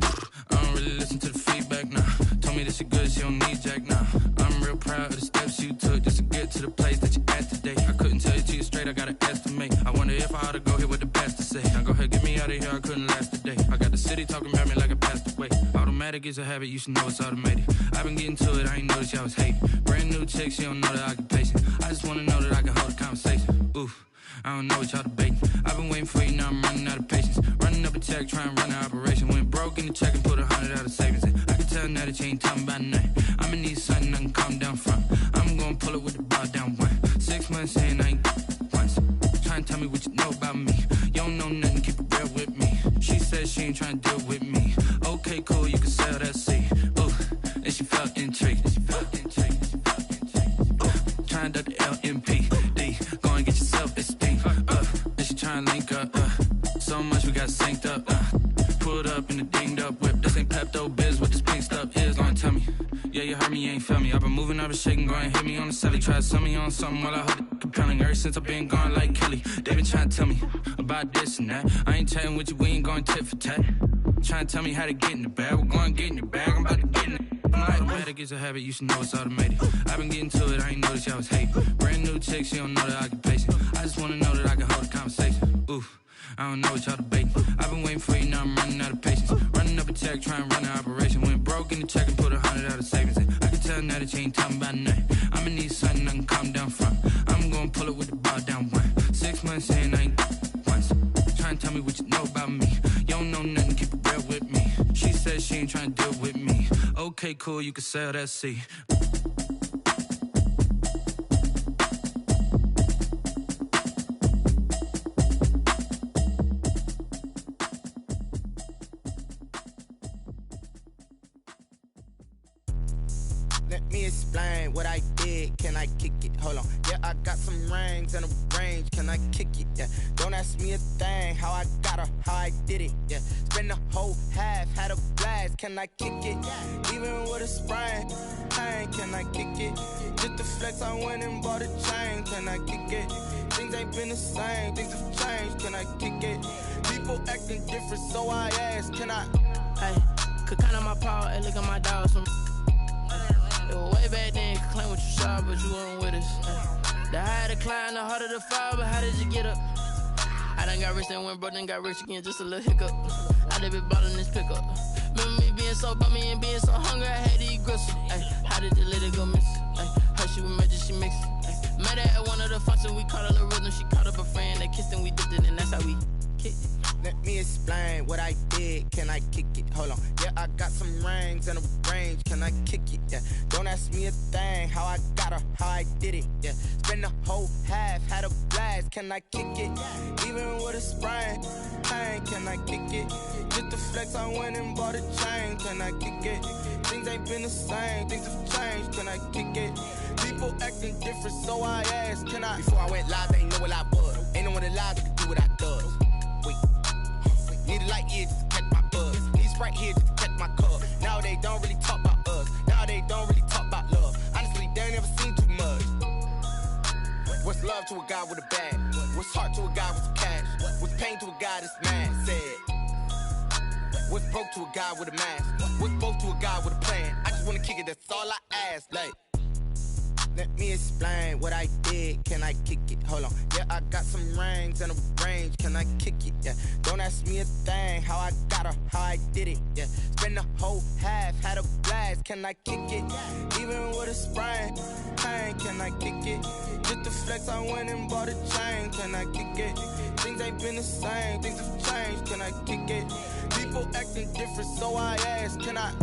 I don't really listen to the feedback, nah. Told me that she good, she don't need jack, nah. I'm real proud of the steps you took just to get to the place that you at today. I couldn't tell you to you straight, I gotta estimate. I wonder if I ought to go here with the pastor say. Now go ahead, get me out of here, I couldn't last a day. I got the city talking about me like I passed away. Automatic is a habit, you should know it's automated. I've been getting to it, I ain't noticed y'all was hating. Brand new chick, she don't know the occupation. I just wanna know that I can hold a conversation. Oof, I don't know what y'all debating. I've been waiting for you, now I'm running out of patience. Running up a check, trying to run an operation. Went broke in the check and put 100 out of savings in. I can tell now that you ain't talking about nothing. I'ma need something I can calm down from. I'm gonna pull it with the bar down one. 6 months in, I ain't once. Trying to tell me what you know about me. You don't know nothing, keep it real with me. She said she ain't trying to deal with me. Okay, cool, you can sell that seat. Ooh, and she felt intrigued. Trying to the LMPD. Go and get yourself esteem. And she trying to link up. So much we got synced up. Pulled up in the dinged up whip. This ain't Pepto Biz, what this pink stuff is. Gonna tell me. Yeah, you heard me, you ain't feel me. I've been moving, I've been shaking, go and hit me on the celly. Try to sell me on something while I hold it compelling. Ever since I've been gone like Kelly, they been trying to tell me about this and that. I ain't chatting with you, we ain't going tit for tat. Trying to tell me how to get in the bag. We're going to get in the bag, I'm about to get in it. Automatic is a habit, you should know it's automated. I've been getting to it, I ain't noticed y'all was hating. Brand new chick, she don't know the occupation. I just wanna know that I can hold a conversation. Oof, I don't know what y'all debating. I've been waiting for you, now I'm running out of patience. Running up a check, trying to run an operation. Went broke in the check and put 100 out of savings in. I can tell now that you ain't talking about nothing. I'ma need something I can calm down from. I'm gonna pull it with the bar down one. 6 months in, I ain't once. Trying to tell me what you know about me. You don't know nothing, keep it real with me. She said she ain't trying to deal with me. Okay, cool, you can sell that seat. Let me explain what I did. Can I kick it? Hold on. Yeah, I got some rings and a range. Can I kick it? Yeah. Don't ask me a thing. How I got her, how I did it. Yeah. Spend the whole half, had a blast. Can I kick it? Even with a sprain. Pain, can I kick it? Just to flex, I went and bought a chain. Can I kick it? Things ain't been the same. Things have changed. Can I kick it? People acting different, so I ask. Can I? Hey, could count on my power. Hey, look at my dogs from. It was way back then, you could claim what you saw, but you wasn't with us. The higher the climb, the harder the fall, but how did you get up? I done got rich and went broke, then got rich again, just a little hiccup. I done been ballin' this pickup. Remember me being so bummy and being so hungry, I had to eat gristle. Ay, how did you let it go miss? Ay, her she was magic, she mixed. Met her at one of the functions, we caught her the rhythm. She caught up a friend, they kissed and we dipped it, and that's how we kicked it. Let me explain what I did. Can I kick it? Hold on. Yeah, I got some rings and a range. Can I kick it? Yeah. Don't ask me a thing. How I got her, how I did it. Yeah. Spend the whole half, had a blast. Can I kick it? Even with a sprain. Pain, can I kick it? Just the flex, I went and bought a chain. Can I kick it? Things ain't been the same. Things have changed. Can I kick it? People acting different, so I asked. Can I? Before I went live, they ain't know what I was. Ain't no one alive that could do what I does. Wait. Need a light here just to catch my buzz. Need Sprite here just to catch my cup. Now they don't really talk about us. Now they don't really talk about love. Honestly, they ain't never seen too much. What's love to a guy with a bag? What's heart to a guy with some cash? What's pain to a guy that's mad? Said. What's broke to a guy with a mask? What's both to a guy with a plan? I just wanna kick it, that's all I ask. Like, let me explain what I did. Can I kick it? Hold on. Yeah, I got some rings and a range. Can I kick it? Yeah. Don't ask me a thing. How I got her, how I did it. Yeah. Spend the whole half, had a blast. Can I kick it? Even with a sprain. Pain, can I kick it? Just the flex, I went and bought a chain. Can I kick it? Things ain't been the same. Things have changed. Can I kick it? People acting different, so I ask. Can I?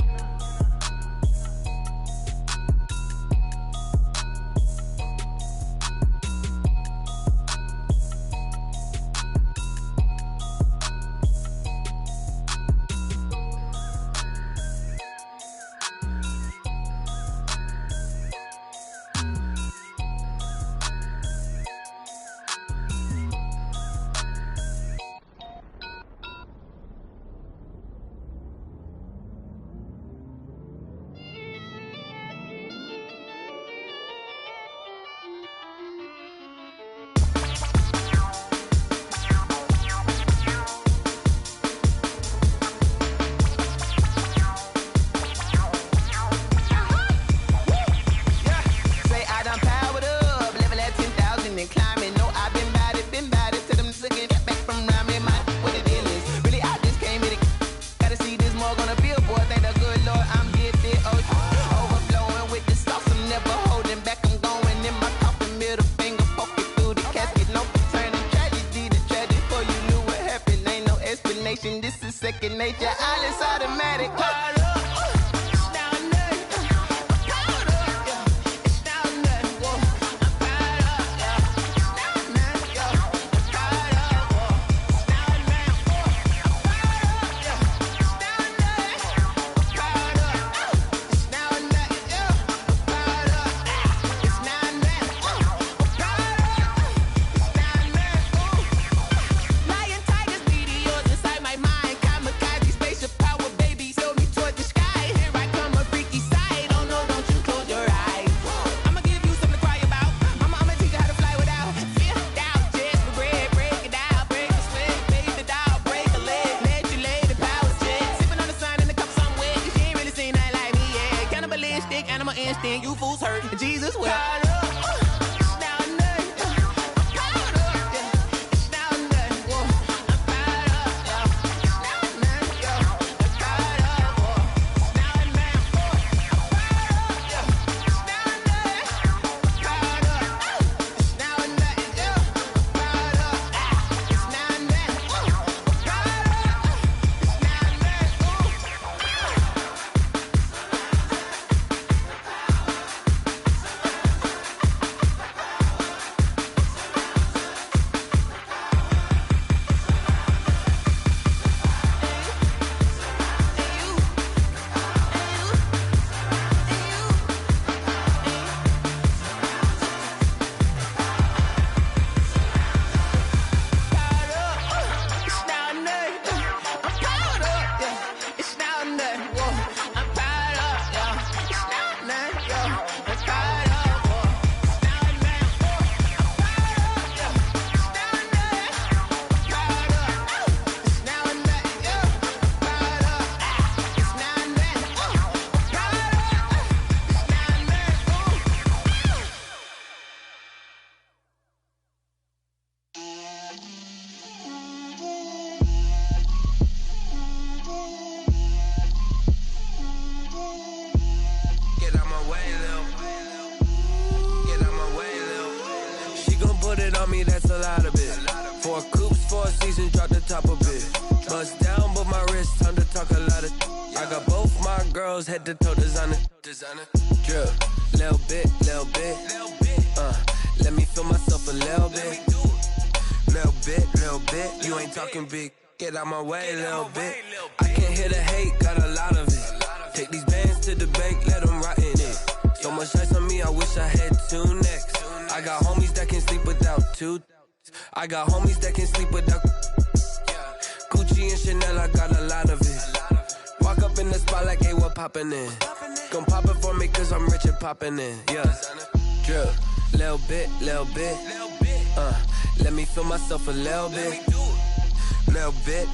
This is second nature, all is automatic. Lion, tigers, meteors inside my mind. Kamikaze, spaceship power, baby. Tell me toward on me, that's a lot of it. 4 coops, 4 seasons, drop the top a bit. Bust down, but my wrist, time to talk a lot of. I got both my girls head to toe designer. Drip, little bit. Let me feel myself a little bit. Little bit. You ain't talking big. Get out my way, little bit. I can't hear the hate, got a lot of it. Take these bands to the bank, let them rot in it. So much ice on me, I wish I had 2 necks. I got homies that can sleep without 2. I got homies that can sleep without Gucci and Chanel, I got a lot of it. Walk up in the spot like, hey, what poppin' in? Gon' pop it for me cause I'm rich and poppin' in, yeah. Drip, little bit. Let me feel myself a little bit. Little bit.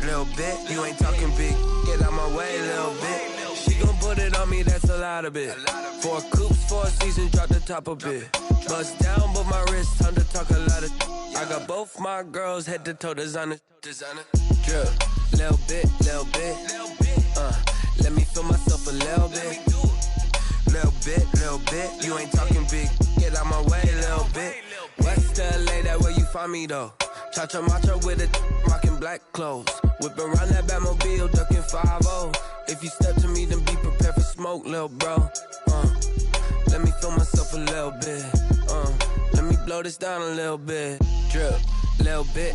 You ain't talking big. Get out my way, little bit. She gon' put it on me, that's a lot of it. 4 coops, 4 seasons, drop the top a bit. Bust down, but my wrist, time to talk a lot of. I got both my girls head to toe designer. Drip, little bit. Let me feel myself a little bit. Little bit. You ain't talking big. Get out my way, little bit. West LA, that where you find me though. Cha-cha matcha with it, rockin' black clothes. Whip around that Batmobile, ducking 5-0. If you step to me, then be prepared for smoke, lil' bro. Let me feel myself a little bit. Let me blow this down a little bit. Drip, little bit.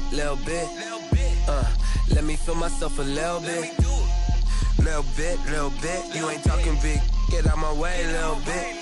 Let me feel myself a little bit. Little bit. You ain't talking big. Get out my way, little bit.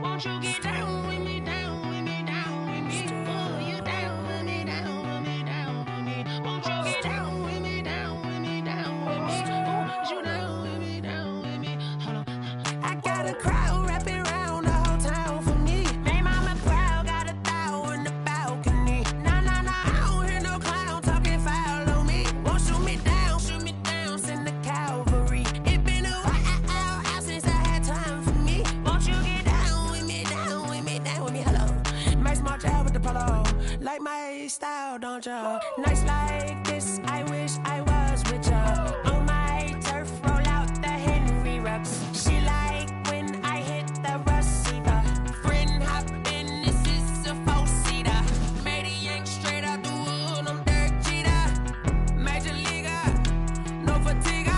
Won't you get down with me, down with me, down with me? Oh, you down with me, down with me, down with me. Won't you get down with me, down with me, down with me? Oh, you down with me, down with me? Hold on. I got a crowd wrapping around the whole town for me. Made mama proud, got a thou in the balcony. Nah, I don't hear no clown talking foul on me. Won't shoot me down, send the cavalry. It been a while since I had time for me. Won't you get down with me, down with me, down with me? Hello. Max March out with the polo. Like my style, don't ya? Nights like this, I wish I was with ya. On my turf, roll out the Henry Rux. She like when I hit the receiver. Friend hop in, this is a 4-seater. Made a yank straight out the wood, I'm Derek Jeter. Major leaguer, no fatigue.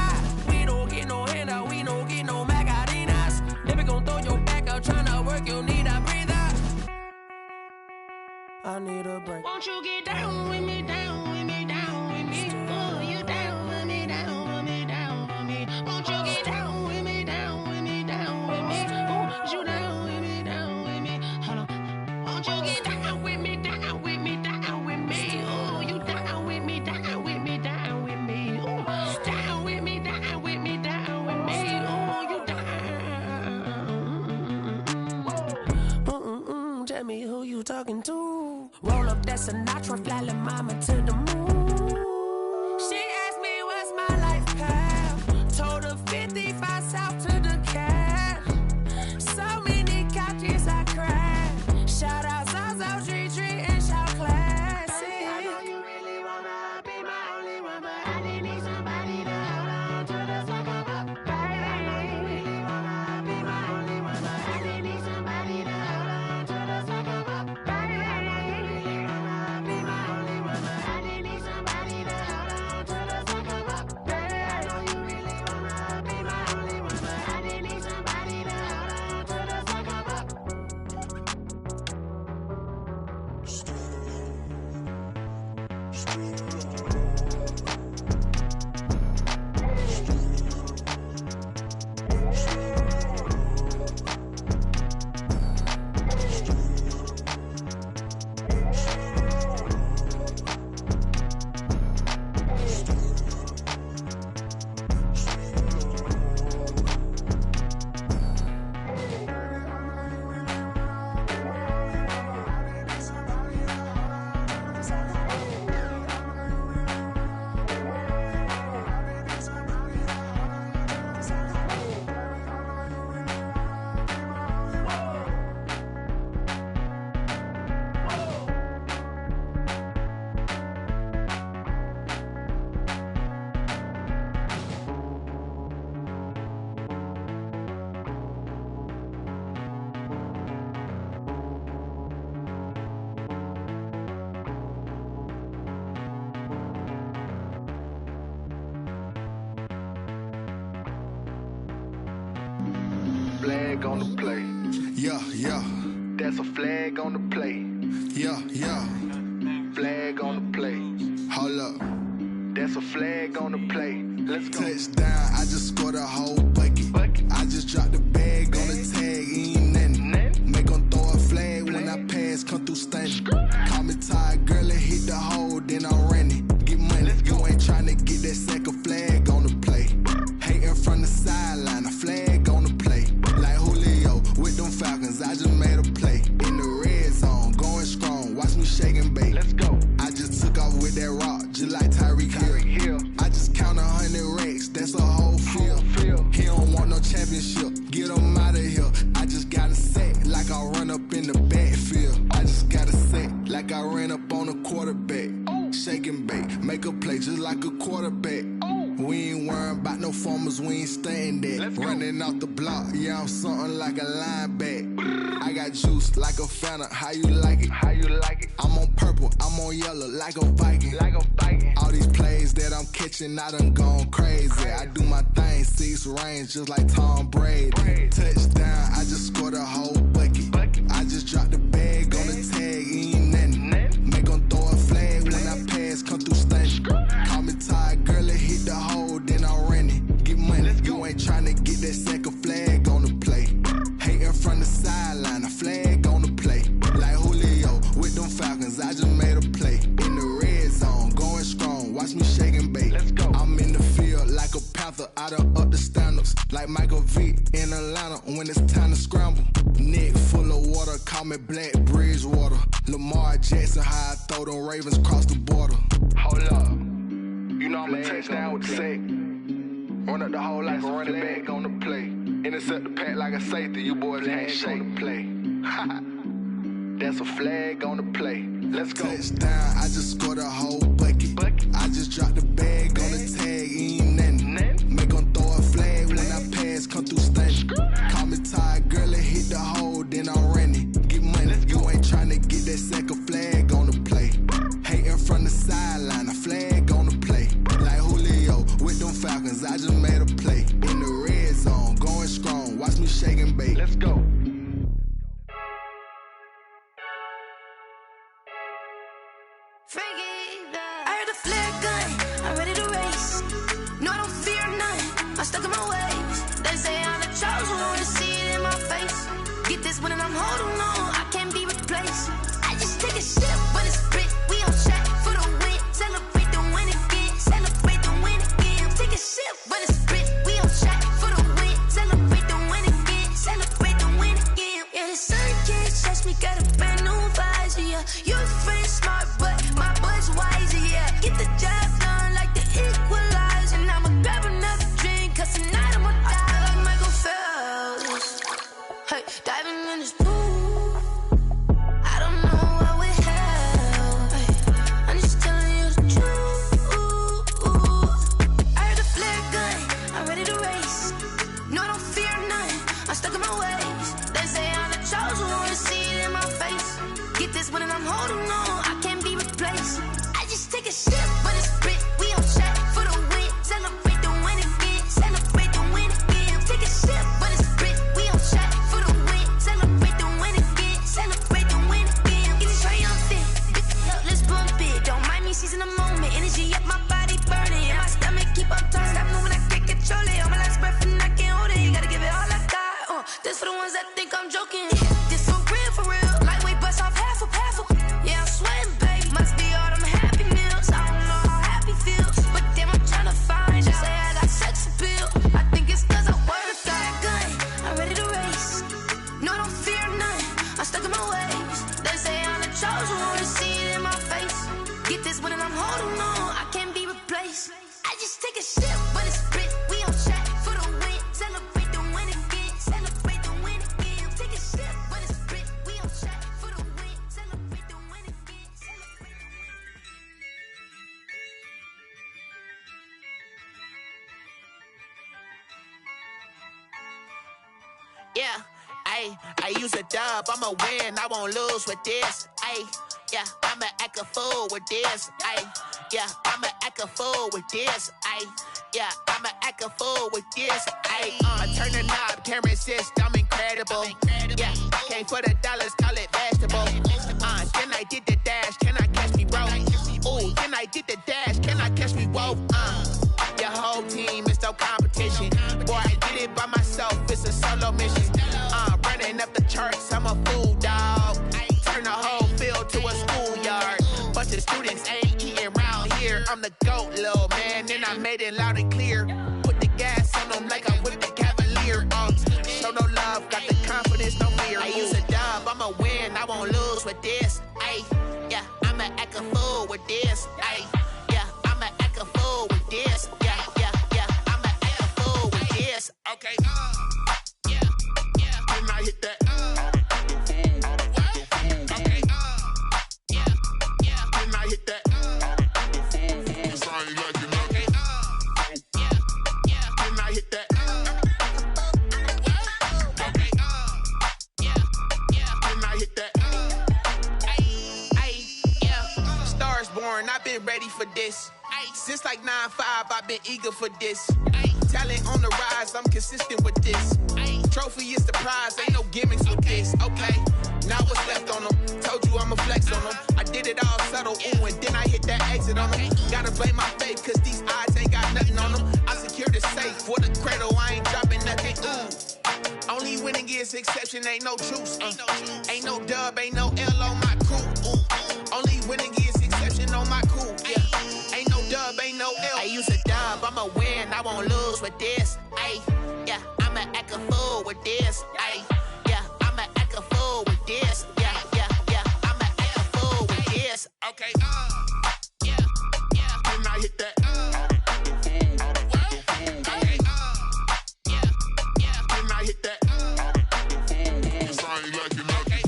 We don't get no handout, we don't get no Macarinas. Never gon' throw your back out, tryna work, you need a breather. I need a break. Won't you get down with me, down with me, down with me? Oh, you down with me, down with me, down with me? Won't you get down with me, down with me, down with me? Oh, you down with me, down with me? Hold on. Won't you get down with me, down with me, down with me? Oh, you down with me, down with me, down with me? Oh, down with me, down with me, down with me? Oh, you down. Tell me who you talking to. Roll up that Sinatra, fly la mama to the moon. She asked me what's my life path. Told her 55 south to the cat. So many couches I cried. Shout out Zazo, Tree, and shout classic. I know you really wanna be my only one, but I didn't need somebody to hold on to the second up. Baby, I know you really wanna be my only one, but I didn't need somebody to hold on to the second up. Baby, I know you really wanna be my only one, but I didn't need somebody. flag on the play. Yeah, yeah. That's a flag on the play. Yeah, yeah. Flag on the play. Hold up. That's a flag on the play. Let's go. Touchdown, I just scored a whole bucket. I just dropped the bag on the tag, ain't nothing. Make 'em throw a flag when I pass, come through stunning. Call me tired, girl, and hit the hole, then I'm running. Get money, you ain't tryna get that second flag on the play. Hating from the sideline, a flag on the play. Like Julio with them Falcons, I just made a play. In the red zone, going strong, watch me shake and bake. Let's go. I just took off with that rock, just like Tyreek Hill. I just count 100 racks, that's a whole field. He don't want no championship, get him out of here. I just got a set, like I run up in the backfield. I just got a set, like I ran up on a quarterback. Shake and bake, make a play just like a quarterback. We ain't worrying about no formers, we ain't staying there. Running off the block, yeah, I'm something like a linebacker. I got juice like a Fanta, how you like it? How you like it? I'm on purple, I'm on yellow, like a Viking. Like a Viking. All these plays that I'm catching, I done gone crazy. I do my thing, 6 range, just like Tom Brady. Touchdown, I just scored a whole bucket. I just dropped the bag on the tag, ain't nothing. Make 'em throw a flag when I pass, come through stunning. Call me tired, girl, and hit the hole, then I'm running. Get money, you ain't tryna get that second flag on the play. Hating from the sideline, a flag on the play. Like Julio with them Falcons, I just made a play. In the red zone, going strong, watch me shake and bake. Let's go. I'm in the field like a panther, I done up the standards. Like Michael Vick in Atlanta when it's time to scramble. Neck full of water, call me Black Bridgewater. Lamar Jackson, how I throw them Ravens across the border. Hold up. You know I'm a touchdown with the sack. Run up the hole like a running back on the play. Intercept the pack like a safety. You boys ain't shake the play. That's a flag on the play. Let's go. Touchdown, I just scored a whole bucket. I just dropped the bag on the tag, ain't nothing. Make 'em throw a flag when I pass, come through stunning. Call me tired, girl, and hit the hole, then I'm running. Get money, you ain't tryna get that second flag on the play. Hating from the sideline, a flag on the play. Like Julio with them Falcons, I just made a play. In the red zone, going strong, watch me shake and bake. Let's go. I heard the flare gun, I'm ready to race. No, I don't fear none, I'm stuck in my ways. They say I'm the chosen one, to see it in my face. Get this one and I'm holding on, I can't be replaced. I just take a sip, but it's split, we on track for the win. Celebrate the win again, celebrate the win again. Take a sip, but it's split, we on track for the win. Celebrate the win again, celebrate the win again. Yeah, the sun can't touch me, got a brand new visor, yeah. You're friend smart, but my boy's wiser, yeah. Get the job done like the equalizer. And I'ma grab another drink, cause tonight I'ma die like Michael Phelps. Hey, diving in this pool, I don't know what would help. Hey, I'm just telling you the truth. I heard the flare gun, I'm ready to race. No, I don't fear none, I'm stuck in my ways. They say I'm the chosen one, to see it in my face. Get this one and I'm holding on, I can't be replaced. I just take a sip, but it's split, we on track for the win. Celebrate the win again, celebrate the win again. Take a sip, but it's split, we on track for the win. Celebrate the win again, celebrate the win again. Get it triumphant, let's bump it. Don't mind me seizing the moment, energy up my body burning. And my stomach keep on turning, stop moving, I can't control it. On my last breath and I can't hold it, you gotta give it all I got. This for the ones that think I'm joking. This for real. Lightweight bust off half a. Yeah, I'm sweating, baby. Must be all them happy meals. I don't know how happy feels, but damn, I'm trying to find out. Say I got sex appeal. I think it's cause I wear the fire gun. I'm ready to race. No, I don't fear none, I'm stuck in my ways. They say I'm the chosen one, to see it in my face. Get this one and I'm holding on, I can't be replaced. I just take a sip, but it's split, we on track for the win. Celebrate the win again, celebrate the win again. Take a sip, but it's split, we on track for the win. Celebrate the win again, celebrate the win. Yeah, I use a dub, I'ma win, I won't lose with this. Yeah, I'ma act a fool with this. Yeah, I'ma act a fool with this. Yeah, I'ma act act a fool with this. I turn the knob, camera assist, I'm incredible. Yeah, came for the dollars, call it vegetable. Then I did the dash, can I catch me, bro? Ooh, then I did the dash, can I catch me, whoa? Your whole team is no competition. Boy, I did it by myself, it's a solo mission. Running up the charts, I'm a fool, dog. Turn the whole field to a schoolyard. Bunch of students ain't eating round here. I'm the GOAT, little man, and I made it loud and clear. Put the gas on them like I whipped the Cavalier. Show no love, got the confidence, no fear. I use a dub, I'ma win, I won't lose with this. Yeah, I'ma act a fool with this. Yeah, I'ma act a fool with this. Yeah, I'ma act a fool with this. Okay, yeah, then I hit that. Okay, yeah, then I hit that. Cause I ain't like it. Okay, yeah, then I hit that. Okay, yeah, then I hit that. Yeah, Stars born, I've been ready for this. Since like 9-5, I've been eager for this. Talent on the rise, I'm consistent with this. Trophy is the prize, ain't no gimmicks with this. Okay, now what's left on them? Told you I'ma flex on them. I did it all subtle, ooh, and then I hit that exit on them. Gotta blame my faith, cause these odds ain't got nothing on them. I secure the safe for the cradle, I ain't dropping nothing, ooh. Only winning is exception, ain't no truce. Ain't no dub, ain't no L on my crew. Ooh. Only winning is exception on my crew, yeah. Ain't no dub, ain't no L. I use a dub, I'ma win, I won't lose with this. Yeah, I'ma act a fool with this. Yeah, I'ma act a fool with this. Yeah, I'ma act a fool with this. Okay, yeah, then I hit that. Okay, yeah, then I hit that. Cause I ain't like it. Okay,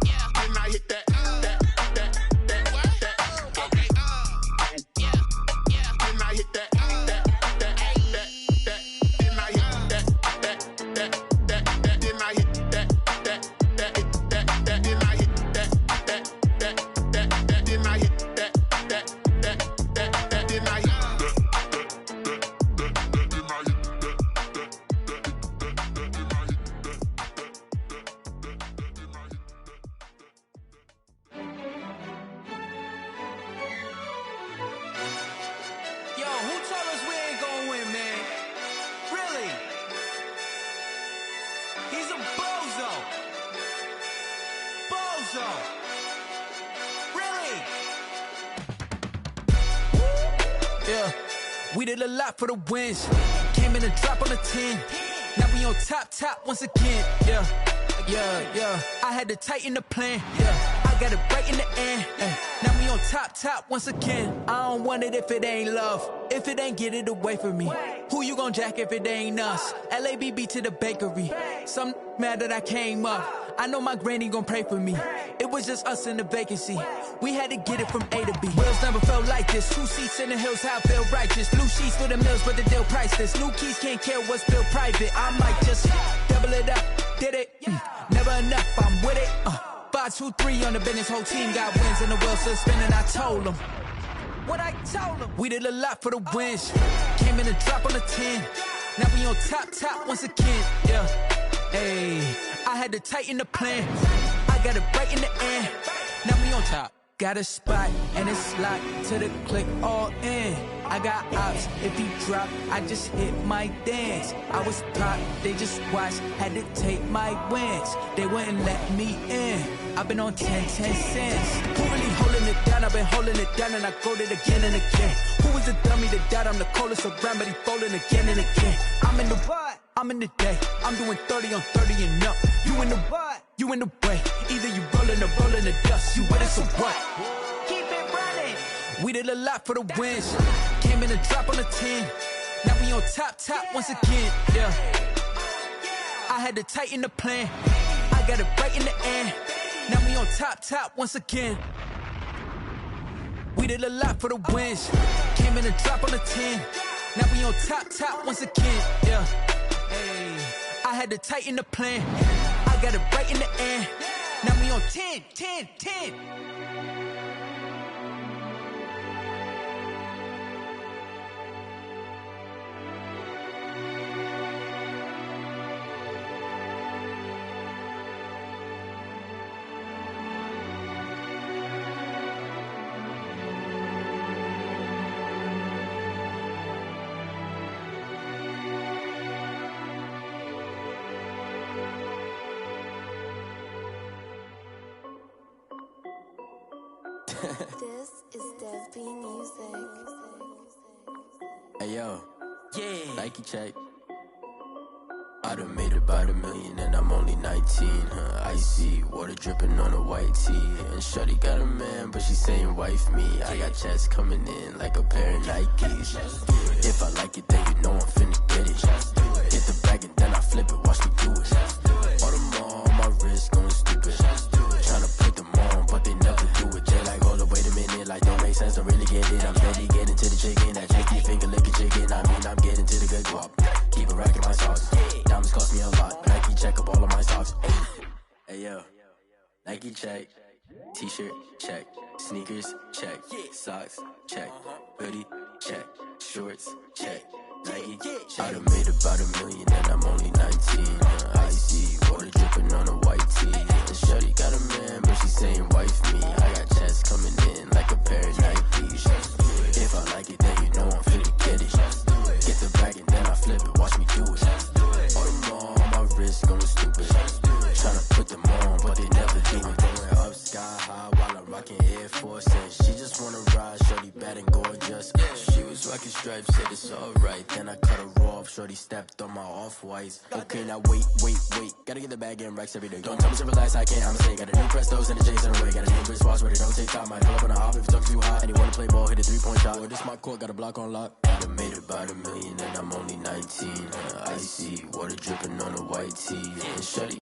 yeah, then I hit that. We did a lot for the wins. Came in a drop on a 10. Now we on top once again. Yeah. I had to tighten the plan. Yeah, I got it right in the end. Now we on top once again. I don't want it if it ain't love. If it ain't, get it away from me. Who you gon' jack if it ain't us? LABB to the bakery. Some mad that I came up. I know my granny gon' pray for me. It was just us in the vacancy. We had to get it from A to B. Wheels never felt like this. 2 seats in the hills, how I feel righteous. Blue sheets for the mills, but the deal priceless. New keys can't care what's built private. I might just double it up. Did it? Never enough, I'm with it. 5, 2, 3 on the business. Whole team got wins and the wheels still spinning. I told them what I told them. We did a lot for the wins. Came in a drop on a 10. Now we on top once again. Yeah. Hey, I had to tighten the plan. I got it right in the end. Now we on top. Got a spot and it's locked to the click all in. I got ops, if he drop, I just hit my dance. I was pop, they just watched, had to take my wins. They wouldn't let me in. I've been on 10 cents. Who really holding it down? I've been holding it down and I go it again and again. Who was the dummy that died? I'm the coldest around, but he folding again and again. I'm in the what? I'm in the day. I'm doing 30 on 30 and up. You in the what? You in the way. Either you rolling or rolling the dust. You with us or what? Keep it running. We did a lot for the wins. Came in a drop on a 10. Now we on top once again. Yeah. I had to tighten the plan. I got it right in the end. Now we on top once again. We did a lot for the wins. Came in a drop on a 10. Now we on top once again. Yeah. Hey, I had to tighten the plan. I got it right in the end. Now we on 10. This is Dev B Music. Hey yo, yeah. Nike check. I done made about $1 million and I'm only 19. Icy water dripping on a white tee. And shorty got a man, but she saying wife me. I got checks coming in like a pair of Nikes. If I like it, then you know I'm finna get it. Hit the bag and then I flip it, watch me do it. All on my wrist going stupid. Tryna put them on, but they never do it. They like, hold up, wait a minute, like don't make sense, don't really get it. I'm steady getting to the chicken, that chicky finger licking chicken. I mean, I'm getting to the good guap. Keep a rack in my socks. Diamonds cost me a lot. Nike check up all of my socks. Hey yo, Nike check. T-shirt check. Sneakers check. Socks check. Hoodie check. Shorts check. Nike check. I done made about $1 million and I'm only 19. Icy water dripping on a white tee. And shorty got a man, but she saying wife me. I got checks coming in like a pair of Nikes. If I like it, then you know I'm finna get it. Get the bag and then I flip it, watch me do it. All on my wrist going stupid. Tryna put them on, but they never do it. Going up sky high while I'm rocking Air Force. And she just wanna ride, shorty bad and gorgeous. She was rocking stripes, said it's alright. Then I cut her off, shorty stepped on my off-whites. Okay, now wait. Gotta get the bag and racks every day. Don't tell me to relax, I can't, I'ma say. Got a new Prestos and a J's in the way. Got a new wristwatch where they don't take time. Might pull up on a hop if it's talking too hot. And they wanna play ball, hit a 3-point shot. Well, this my court, got a block on lock. I done made about $1 million and I'm only 19. Icy water dripping on a white tee. And shorty